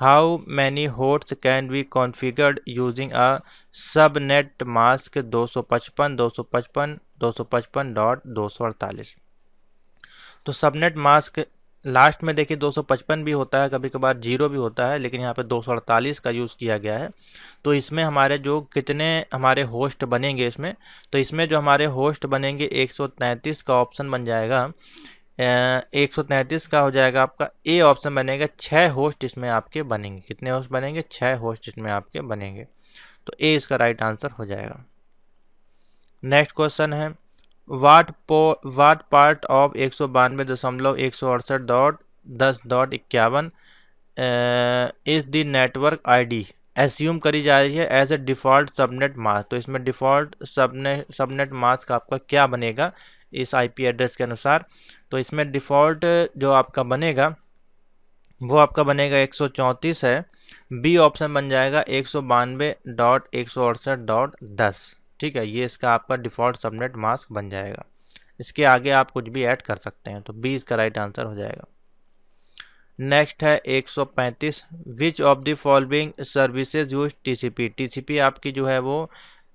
how many hosts can be configured using a subnet mask 255.255.255.248। तो सबनेट मास्क लास्ट में देखिए 255 भी होता है, कभी कभार 0 भी होता है, लेकिन यहाँ पे 248 का यूज़ किया गया है। तो इसमें हमारे जो कितने हमारे होस्ट बनेंगे इसमें, तो इसमें जो हमारे होस्ट बनेंगे 133 का ऑप्शन बन जाएगा। 133 का हो जाएगा आपका ए ऑप्शन बनेगा, 6 होस्ट इसमें आपके बनेंगे। कितने होस्ट बनेंगे, 6 होस्ट इसमें आपके बनेंगे। तो ए इसका राइट आंसर हो जाएगा। नेक्स्ट क्वेश्चन है, what part of 192.168.10.51 is the network ID assume करी जा रही है as a default subnet mask. तो इसमें डिफ़ॉल्ट सबनेट मास्क आपका क्या बनेगा इस आईपी एड्रेस के अनुसार। तो इसमें डिफ़ॉल्ट जो आपका बनेगा वो आपका बनेगा 134 है, बी ऑप्शन बन जाएगा 192.168.10, ठीक है। ये इसका आपका डिफ़ॉल्ट सबनेट मास्क बन जाएगा। इसके आगे आप कुछ भी ऐड कर सकते हैं, तो बी इसका राइट आंसर हो जाएगा। नेक्स्ट है 135, विच of the following services use TCP. TCP आपकी जो है वो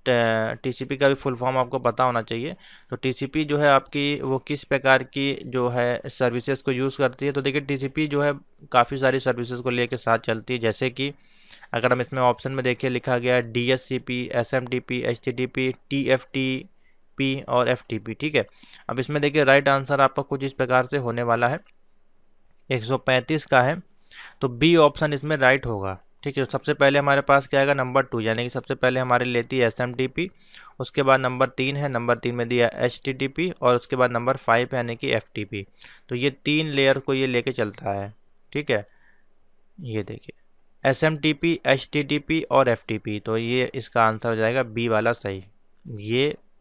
टीसीपी का भी फुल फॉर्म आपको पता होना चाहिए। तो टीसीपी जो है आपकी वो किस प्रकार की जो है सर्विसेज को यूज़ करती है। तो देखिए टीसीपी जो है काफ़ी सारी सर्विसेज को लेके साथ चलती है, जैसे कि अगर हम इसमें ऑप्शन में देखिए लिखा गया है डीएचसीपी, एसएमटीपी, एचटीटीपी, टीएफटीपी और एफटीपी, ठीक है। अब इसमें देखिए राइट आंसर आपका कुछ इस प्रकार से होने वाला है, 135 का है, तो बी ऑप्शन इसमें राइट होगा, ठीक है। सबसे पहले हमारे पास क्या आएगा, नंबर 2, यानी कि सबसे पहले हमारे लेती है एसएमटीपी, उसके बाद नंबर 3 है, नंबर 3 में दिया एचटीटीपी, और उसके बाद नंबर 5 है यानी कि एफटीपी। तो ये 3 लेयर को ये लेके चलता है, ठीक है। ये देखिए एसएमटीपी, एचटीटीपी और एफटीपी, तो ये इसका आंसर हो जाएगा बी वाला सही।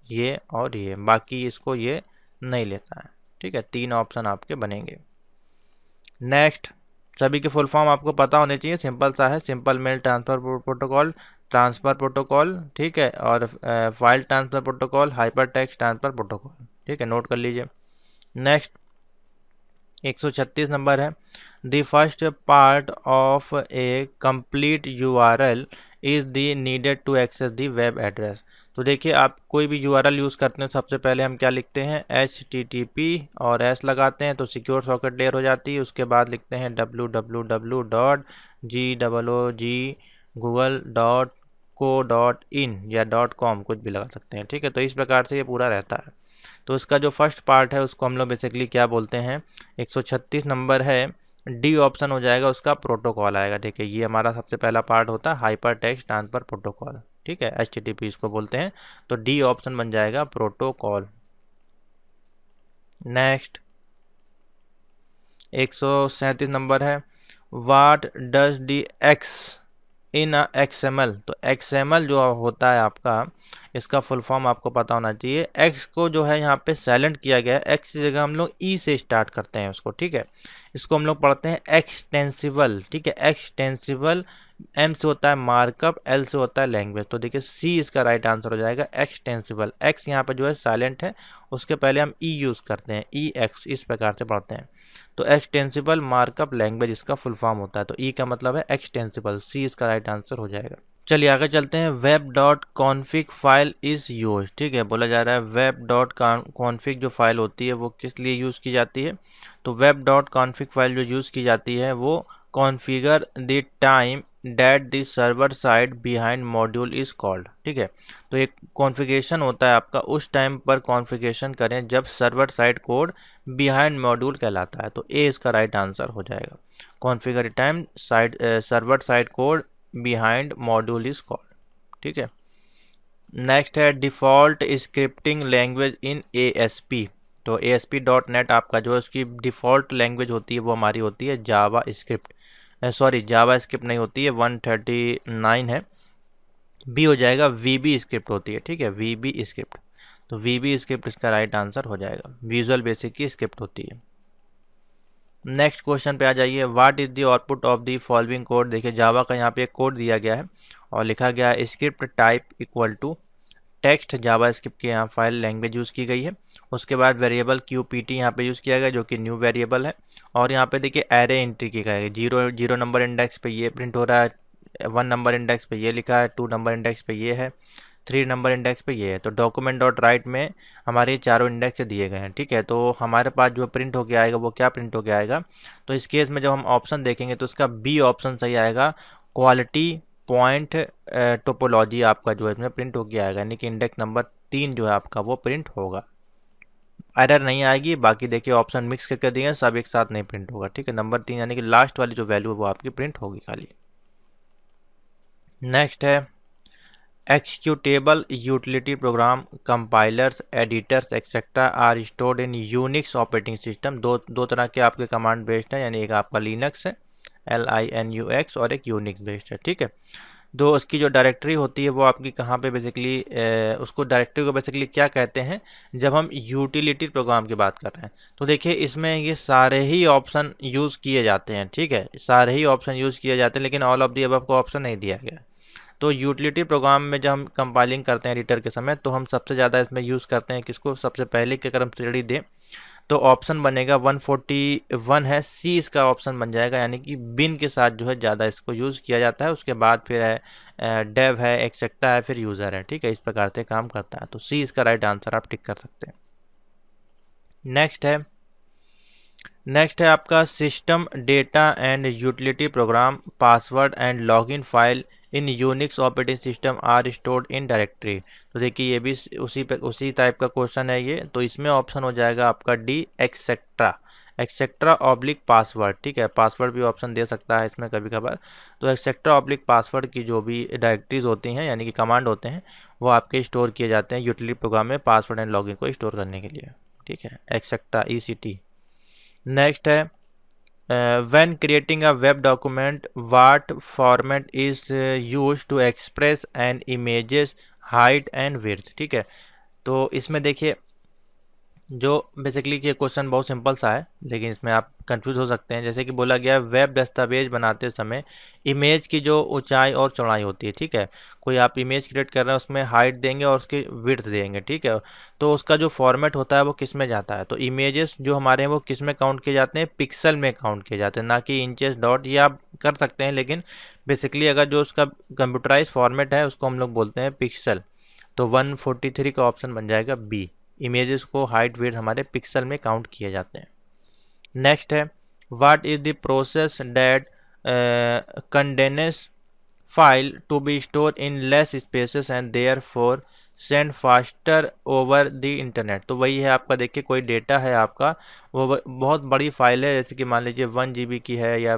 ये और ये, बाकी इसको ये नहीं लेता है, ठीक है। 3 ऑप्शन आपके बनेंगे। नेक्स्ट, सभी के फुल फॉर्म आपको पता होने चाहिए, सिंपल सा है, simple mail transfer protocol, transfer protocol, ठीक है, और file transfer protocol, hyper text transfer protocol, ठीक है, नोट कर लीजिए। नेक्स्ट 136 नंबर है, the first part of a complete URL is the needed to access the web address. तो देखिए आप कोई भी यूआरएल यूज़ करते हैं, सबसे पहले हम क्या लिखते हैं, HTTP और एस लगाते हैं, तो सिक्योर सॉकेट लेयर हो जाती है। उसके बाद लिखते हैं www.google.co.in या .com, कुछ भी लगा सकते हैं, ठीक है। तो इस प्रकार से ये पूरा रहता है। तो इसका जो फर्स्ट पार्ट है उसको हम लोग बेसिकली क्या बोलते हैं, 136 नंबर है, डी ऑप्शन हो जाएगा, उसका प्रोटोकॉल आएगा, ठीक है। ये हमारा सबसे पहला पार्ट होता है हाइपर टेक्स्ट ट्रांसफ़र प्रोटोकॉल, ठीक है, HTTP इसको बोलते हैं। तो डी ऑप्शन बन जाएगा प्रोटोकॉल। नेक्स्ट 137 नंबर है, what does D x in XML। तो XML जो होता है आपका, इसका फुल फॉर्म आपको पता होना चाहिए। एक्स को जो है यहाँ पे साइलेंट किया गया है, एक्स की जगह हम लोग ई से स्टार्ट करते हैं उसको, ठीक है। इसको हम लोग पढ़ते हैं एक्सटेंसिबल, ठीक है, एक्सटेंसिबल। एम से होता है मार्कअप, एल से होता है लैंग्वेज। तो देखिए सी इसका राइट आंसर हो जाएगा, एक्सटेंसिबल। एक्स यहाँ पे जो है साइलेंट है, उसके पहले हम ई यूज़ करते हैं, ई एक्स, इस प्रकार से पढ़ते हैं। तो एक्सटेंसिबल मार्कअप लैंग्वेज इसका फुल फॉर्म होता है। तो ई का मतलब है एक्सटेंसिबल, सी इसका राइट आंसर हो जाएगा। चलिए आगे चलते हैं, web dot config file is use, ठीक है। बोला जा रहा है वेब डॉट कॉन्फिग जो फाइल होती है वो किस लिए यूज़ की जाती है। तो वेब डॉट कॉन्फिग फाइल जो यूज़ की जाती है वो configure the time that the server side behind module is called, ठीक है। तो एक कॉन्फ़िगरेशन होता है आपका, उस टाइम पर कॉन्फ़िगरेशन करें जब server side code behind module कहलाता है। तो ए इसका राइट आंसर हो जाएगा। Configure time side server side code behind module is called. ठीक है। नेक्स्ट है default scripting language in ASP। तो ASP.NET आपका जो है उसकी डिफ़ॉल्ट लैंग्वेज होती है वो हमारी होती है जावा स्क्रिप्ट, सॉरी जावा स्क्रिप्ट नहीं होती है, 139 है, बी हो जाएगा, VB स्क्रिप्ट होती है। ठीक है, VB स्क्रिप्ट। तो VB स्क्रिप्ट इसका राइट आंसर हो जाएगा, विजुअल बेसिक की स्क्रिप्ट होती है। नेक्स्ट क्वेश्चन पे आ जाइए, what is the output of the following code. देखिए जावा का यहाँ पे एक कोड दिया गया है और लिखा गया है script type equal to text, java script की यहाँ फाइल लैंग्वेज यूज़ की गई है। उसके बाद वेरिएबल QPT यहाँ पे यूज़ किया गया जो कि न्यू वेरिएबल है। और यहाँ पे देखिए एरे एंट्री की गई है, जीरो नंबर इंडेक्स पे ये प्रिंट हो रहा है, 1 नंबर इंडेक्स पे ये लिखा है, 2 नंबर इंडेक्स पे ये है, 3 नंबर इंडेक्स पे ये है। तो डॉक्यूमेंट डॉट राइट में हमारे चारों इंडेक्स दिए गए हैं। ठीक है, तो हमारे पास जो प्रिंट होके आएगा वो क्या प्रिंट होके आएगा, तो इस केस में जब हम ऑप्शन देखेंगे तो इसका बी ऑप्शन सही आएगा, क्वालिटी पॉइंट टोपोलॉजी आपका जो है इसमें प्रिंट होके आएगा, यानी कि इंडेक्स नंबर 3 जो है आपका वो प्रिंट होगा। एरर नहीं आएगी। बाकी देखिए ऑप्शन मिक्स करके दिए हैं, सब एक साथ नहीं प्रिंट होगा। ठीक है, नंबर 3 यानी कि लास्ट वाली जो वैल्यू है वो आपकी प्रिंट होगी खाली। नेक्स्ट है executable utility program compilers editors etcetera are stored in Unix operating system. दो तरह के आपके कमांड बेस्ड है, यानी एक आपका लिनक्स है LINUX और एक यूनिक्स बेस्ड है। ठीक है, तो उसकी जो डायरेक्टरी होती है वो आपकी कहाँ पे बेसिकली, उसको डायरेक्टरी को बेसिकली क्या कहते हैं जब हम यूटिलिटी प्रोग्राम की बात कर रहे हैं। तो देखिए इसमें ये सारे ही ऑप्शन यूज़ किए जाते हैं। ठीक है, सारे ही ऑप्शन यूज़ किए जाते हैं, लेकिन ऑल ऑफ दी अबव को ऑप्शन नहीं दिया गया। तो यूटिलिटी प्रोग्राम में जब हम कंपाइलिंग करते हैं एडिटर के समय तो हम सबसे ज़्यादा इसमें यूज़ करते हैं किसको, सबसे पहले कि अगर हम स्टडी दें तो ऑप्शन बनेगा 141 है, सी इसका ऑप्शन बन जाएगा, यानी कि बिन के साथ जो है ज़्यादा इसको यूज़ किया जाता है। उसके बाद फिर है डेव है, एक्सेट्रा है, फिर यूज़र है। ठीक है, इस प्रकार से काम करता है। तो सी इसका राइट आंसर आप टिक कर सकते हैं। नेक्स्ट है आपका system data and utility program password and login file in Unix operating system are stored in directory. तो देखिए ये भी उसी टाइप का क्वेश्चन है ये। तो इसमें ऑप्शन हो जाएगा आपका डी एक्सेट्रा ऑब्लिक पासवर्ड। ठीक है, पासवर्ड भी ऑप्शन दे सकता है इसमें कभी कभार। तो एक्सेट्रा ऑब्लिक पासवर्ड की जो भी डायरेक्टरीज होती हैं यानी कि कमांड होते हैं वो आपके स्टोर किए जाते हैं यूटिलिटी प्रोग्राम में पासवर्ड एंड लॉगिन को स्टोर करने के लिए। ठीक है, एक्सेट्रा ECT। नेक्स्ट है when creating a web document what format is used to express an images height and width। ठीक है, तो इसमें देखिए जो बेसिकली ये क्वेश्चन बहुत सिंपल सा है लेकिन इसमें आप कंफ्यूज हो सकते हैं। जैसे कि बोला गया है वेब दस्तावेज बनाते समय इमेज की जो ऊंचाई और चौड़ाई होती है। ठीक है, कोई आप इमेज क्रिएट कर रहे हैं उसमें हाइट देंगे और उसकी विड्थ देंगे। ठीक है, तो उसका जो फॉर्मेट होता है वो किस में जाता है, तो इमेजेस जो हमारे हैं वो किस में काउंट किए जाते हैं, पिक्सल में काउंट किए जाते हैं, ना कि इंचेस डॉट। ये आप कर सकते हैं लेकिन बेसिकली अगर जो उसका कंप्यूटराइज फॉर्मेट है उसको हम लोग बोलते हैं पिक्सल। तो 143 का ऑप्शन बन जाएगा बी, इमेजेस को हाइट वेट हमारे पिक्सल में काउंट किए जाते हैं। नेक्स्ट है what is the process that condense file to be store in less spaces and therefore send faster over the internet. तो वही है आपका, देखिए कोई डेटा है आपका वो बहुत बड़ी फाइल है, जैसे कि मान लीजिए 1 GB की है या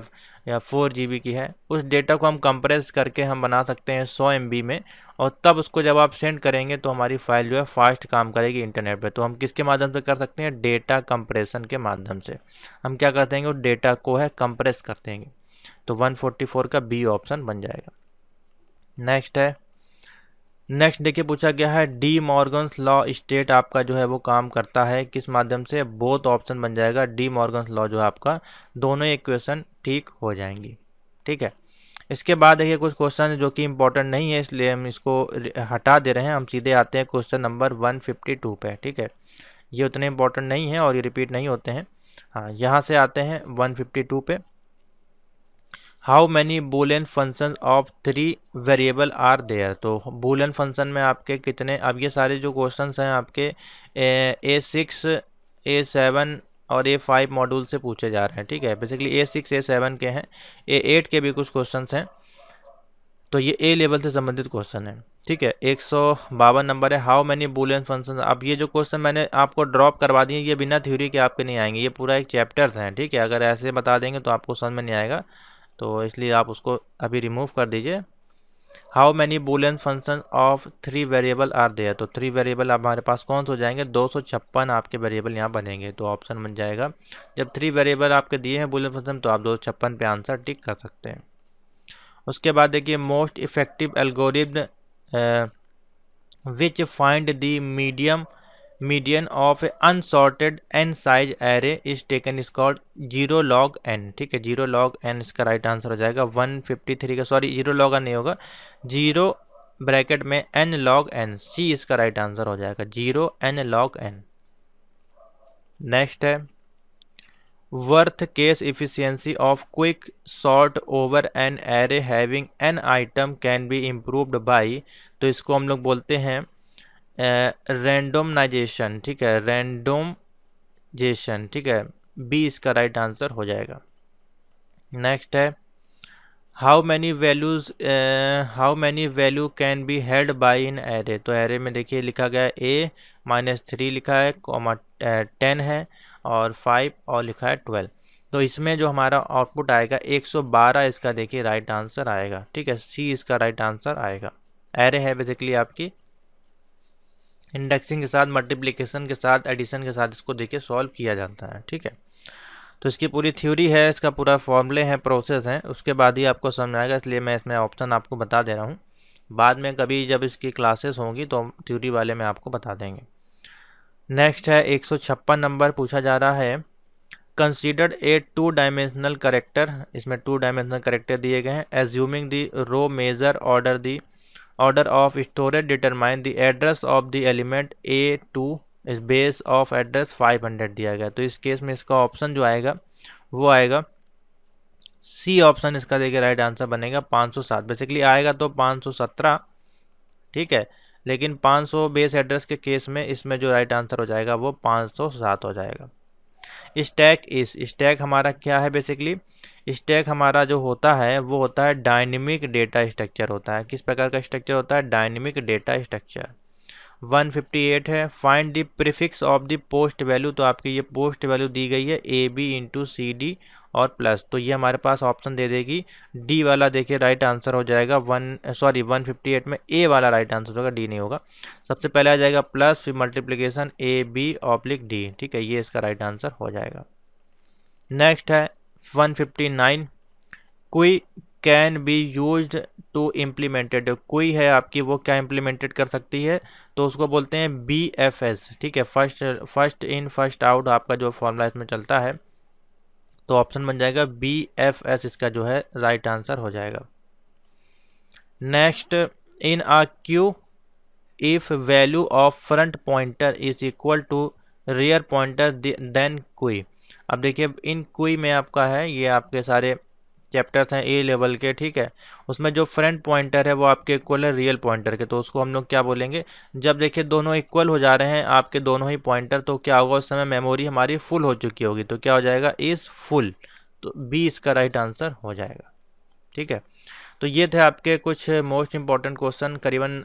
4 GB की है। उस डेटा को हम कंप्रेस करके हम बना सकते हैं 100 MB में, और तब उसको जब आप सेंड करेंगे तो हमारी फाइल जो है फास्ट काम करेगी इंटरनेट पे। तो हम किसके माध्यम से कर सकते हैं, डेटा कंप्रेशन के माध्यम से हम क्या करते हैं, उस डेटा को है कंप्रेस कर देंगे। तो 144 का बी ऑप्शन बन जाएगा। नेक्स्ट देखिए पूछा गया है डी मॉर्गन्स लॉ स्टेट आपका जो है वो काम करता है किस माध्यम से, बोथ ऑप्शन बन जाएगा डी मॉर्गन्स लॉ जो है आपका, दोनों इक्वेशन ठीक हो जाएंगी। ठीक है, इसके बाद देखिए कुछ क्वेश्चन जो कि इंपॉर्टेंट नहीं है इसलिए हम इसको हटा दे रहे हैं। हम सीधे आते हैं क्वेश्चन नंबर 152 पे। ठीक है, ये उतने इंपॉर्टेंट नहीं है और ये रिपीट नहीं होते हैं। हाँ, यहाँ से आते हैं 152 पे। How many Boolean function of 3 variable are there. तो बूलियन फंक्शन में आपके कितने, अब ये सारे जो क्वेश्चंस हैं आपके A6 A7 और A5 मॉड्यूल से पूछे जा रहे हैं। ठीक है, बेसिकली A6 A7 के हैं, A8 के भी कुछ क्वेश्चंस हैं। तो ये ए लेवल से संबंधित क्वेश्चन है, ठीक है। 152 नंबर है, हाउ मैनी बूलियन फंक्शन। अब ये जो क्वेश्चन मैंने आपको ड्रॉप करवा दिए, ये बिना थ्योरी के आपके नहीं आएंगे, ये पूरा एक चैप्टर्स हैं, ठीक है। अगर ऐसे बता देंगे तो आपको समझ में नहीं आएगा, तो इसलिए आप उसको अभी रिमूव कर दीजिए। How many Boolean function of 3 variable are there, तो 3 वेरिएबल हमारे पास कौन से हो जाएंगे, 256 आपके वेरिएबल यहाँ बनेंगे, तो ऑप्शन बन जाएगा। जब 3 वेरिएबल आपके दिए हैं बूलियन फंक्शन, तो आप 256 पे आंसर टिक कर सकते हैं। उसके बाद देखिए, most effective algorithm which find the median of unsorted n size array is taken is called zero log n, ठीक है। जीरो लॉग n इसका राइट आंसर हो जाएगा। 153 का, सॉरी जीरो लॉग n नहीं होगा, जीरो ब्रैकेट में n लॉग n, c इसका राइट आंसर हो जाएगा, zero n log n। Next है, worst case efficiency of quick sort over an array having n items can be improved by, तो इसको हम लोग बोलते हैं रैंडोमाइजेशन, ठीक है, रैंडोमाइजेशन, ठीक है, बी इसका राइट आंसर हो जाएगा। नेक्स्ट है, how many value can be held by in array, तो एरे में देखिए लिखा गया है a-3 लिखा है, 10 है, और 5 और लिखा है 12, तो इसमें जो हमारा आउटपुट आएगा 112 इसका देखिए राइट आंसर आएगा, ठीक है, सी इसका राइट आंसर आएगा। एरे है बेसिकली आपकी इंडेक्सिंग के साथ, मल्टीप्लिकेशन के साथ, एडिशन के साथ इसको देखिए सॉल्व किया जाता है, ठीक है। तो इसकी पूरी थ्योरी है, इसका पूरा फॉर्मूले हैं, प्रोसेस हैं, उसके बाद ही आपको समझ आएगा, इसलिए मैं इसमें ऑप्शन आपको बता दे रहा हूँ। बाद में कभी जब इसकी क्लासेस होंगी तो थ्योरी वाले में आपको बता देंगे। नेक्स्ट है, 156 नंबर पूछा जा रहा है, कंसीडर्ड ए 2 डायमेंशनल करेक्टर, इसमें 2 डायमेंशनल करेक्टर दिए गए हैं, assuming the row major order of storage determine the address of the element A2 is base of address 500 दिया गया। तो इस केस में इसका ऑप्शन जो आएगा वो आएगा सी ऑप्शन, इसका देखिए राइट आंसर बनेगा 507। बेसिकली आएगा तो 517, ठीक है, लेकिन 500 बेस एड्रेस के केस में इसमें जो राइट आंसर हो जाएगा वो 507 हो जाएगा। स्टैक हमारा क्या है, बेसिकली स्टैक हमारा जो होता है वो होता है डायनेमिक डेटा स्ट्रक्चर होता है। किस प्रकार का स्ट्रक्चर होता है, डायनेमिक डेटा स्ट्रक्चर। 158 है, find the prefix of the post value, तो आपकी ये पोस्ट वैल्यू दी गई है AB इंटू CD और प्लस, तो ये हमारे पास ऑप्शन दे देगी डी वाला, देखिए राइट आंसर हो जाएगा 158 में ए वाला राइट आंसर होगा, डी नहीं होगा। सबसे पहले आ जाएगा प्लस, फिर मल्टीप्लिकेशन AB/D, ठीक है, ये इसका राइट आंसर हो जाएगा। नेक्स्ट है 159, कोई can be used to implemented, कोई है आपकी वो क्या इम्प्लीमेंटेड कर सकती है, तो उसको बोलते हैं BFS, ठीक है, फर्स्ट इन फर्स्ट आउट आपका जो फॉर्मूला इसमें चलता है, तो ऑप्शन बन जाएगा BFS, इसका जो है राइट आंसर हो जाएगा। Next, in a queue if value of front pointer is equal to rear pointer then queue. अब देखिए इन क्वी में आपका है, ये आपके सारे चैप्टर्स हैं ए लेवल के, ठीक है, उसमें जो फ्रंट पॉइंटर है वो आपके इक्वल है रियल पॉइंटर के, तो उसको हम लोग क्या बोलेंगे, जब देखिए दोनों इक्वल हो जा रहे हैं आपके दोनों ही पॉइंटर, तो क्या होगा, उस समय मेमोरी हमारी फुल हो चुकी होगी, तो क्या हो जाएगा, इज फुल, तो बी इसका राइट आंसर हो जाएगा, ठीक है। तो ये थे आपके कुछ मोस्ट इंपॉर्टेंट क्वेश्चन, करीबन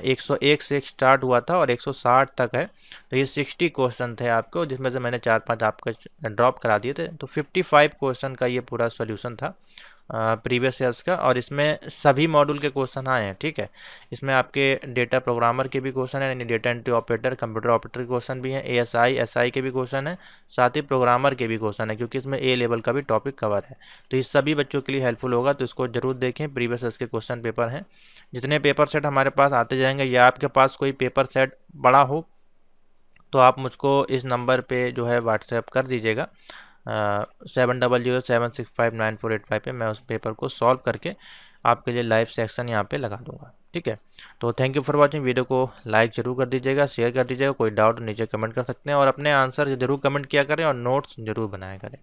101 से स्टार्ट हुआ था और 160 तक है, तो ये 60 क्वेश्चन थे आपको, जिसमें से मैंने 4-5 आपका ड्रॉप करा दिए थे, तो 55 क्वेश्चन का ये पूरा सॉल्यूशन था प्रीवियस ईयर्स का, और इसमें सभी मॉड्यूल के क्वेश्चन आए हैं, ठीक है। इसमें आपके डेटा प्रोग्रामर के भी क्वेश्चन है, यानी data entry operator, computer operator के क्वेश्चन भी हैं, ASI SI के भी क्वेश्चन है, साथ ही प्रोग्रामर के भी क्वेश्चन है, क्योंकि इसमें ए लेवल का भी टॉपिक कवर है, तो ये सभी बच्चों के लिए हेल्पफुल होगा, तो इसको जरूर देखें। प्रीवियस ईयर्स के क्वेश्चन पेपर हैं, जितने पेपर सेट हमारे पास आते जाएंगे, या आपके पास कोई पेपर सेट बड़ा हो तो आप मुझको इस नंबर पे जो है व्हाट्सएप कर दीजिएगा, 7007659485 पे, मैं उस पेपर को सॉल्व करके आपके लिए लाइव सेक्शन यहाँ पे लगा दूंगा, ठीक है। तो thank you for watching, video को लाइक जरूर कर दीजिएगा, शेयर कर दीजिएगा, कोई डाउट नीचे कमेंट कर सकते हैं, और अपने आंसर जरूर कमेंट किया करें और नोट्स जरूर बनाया करें।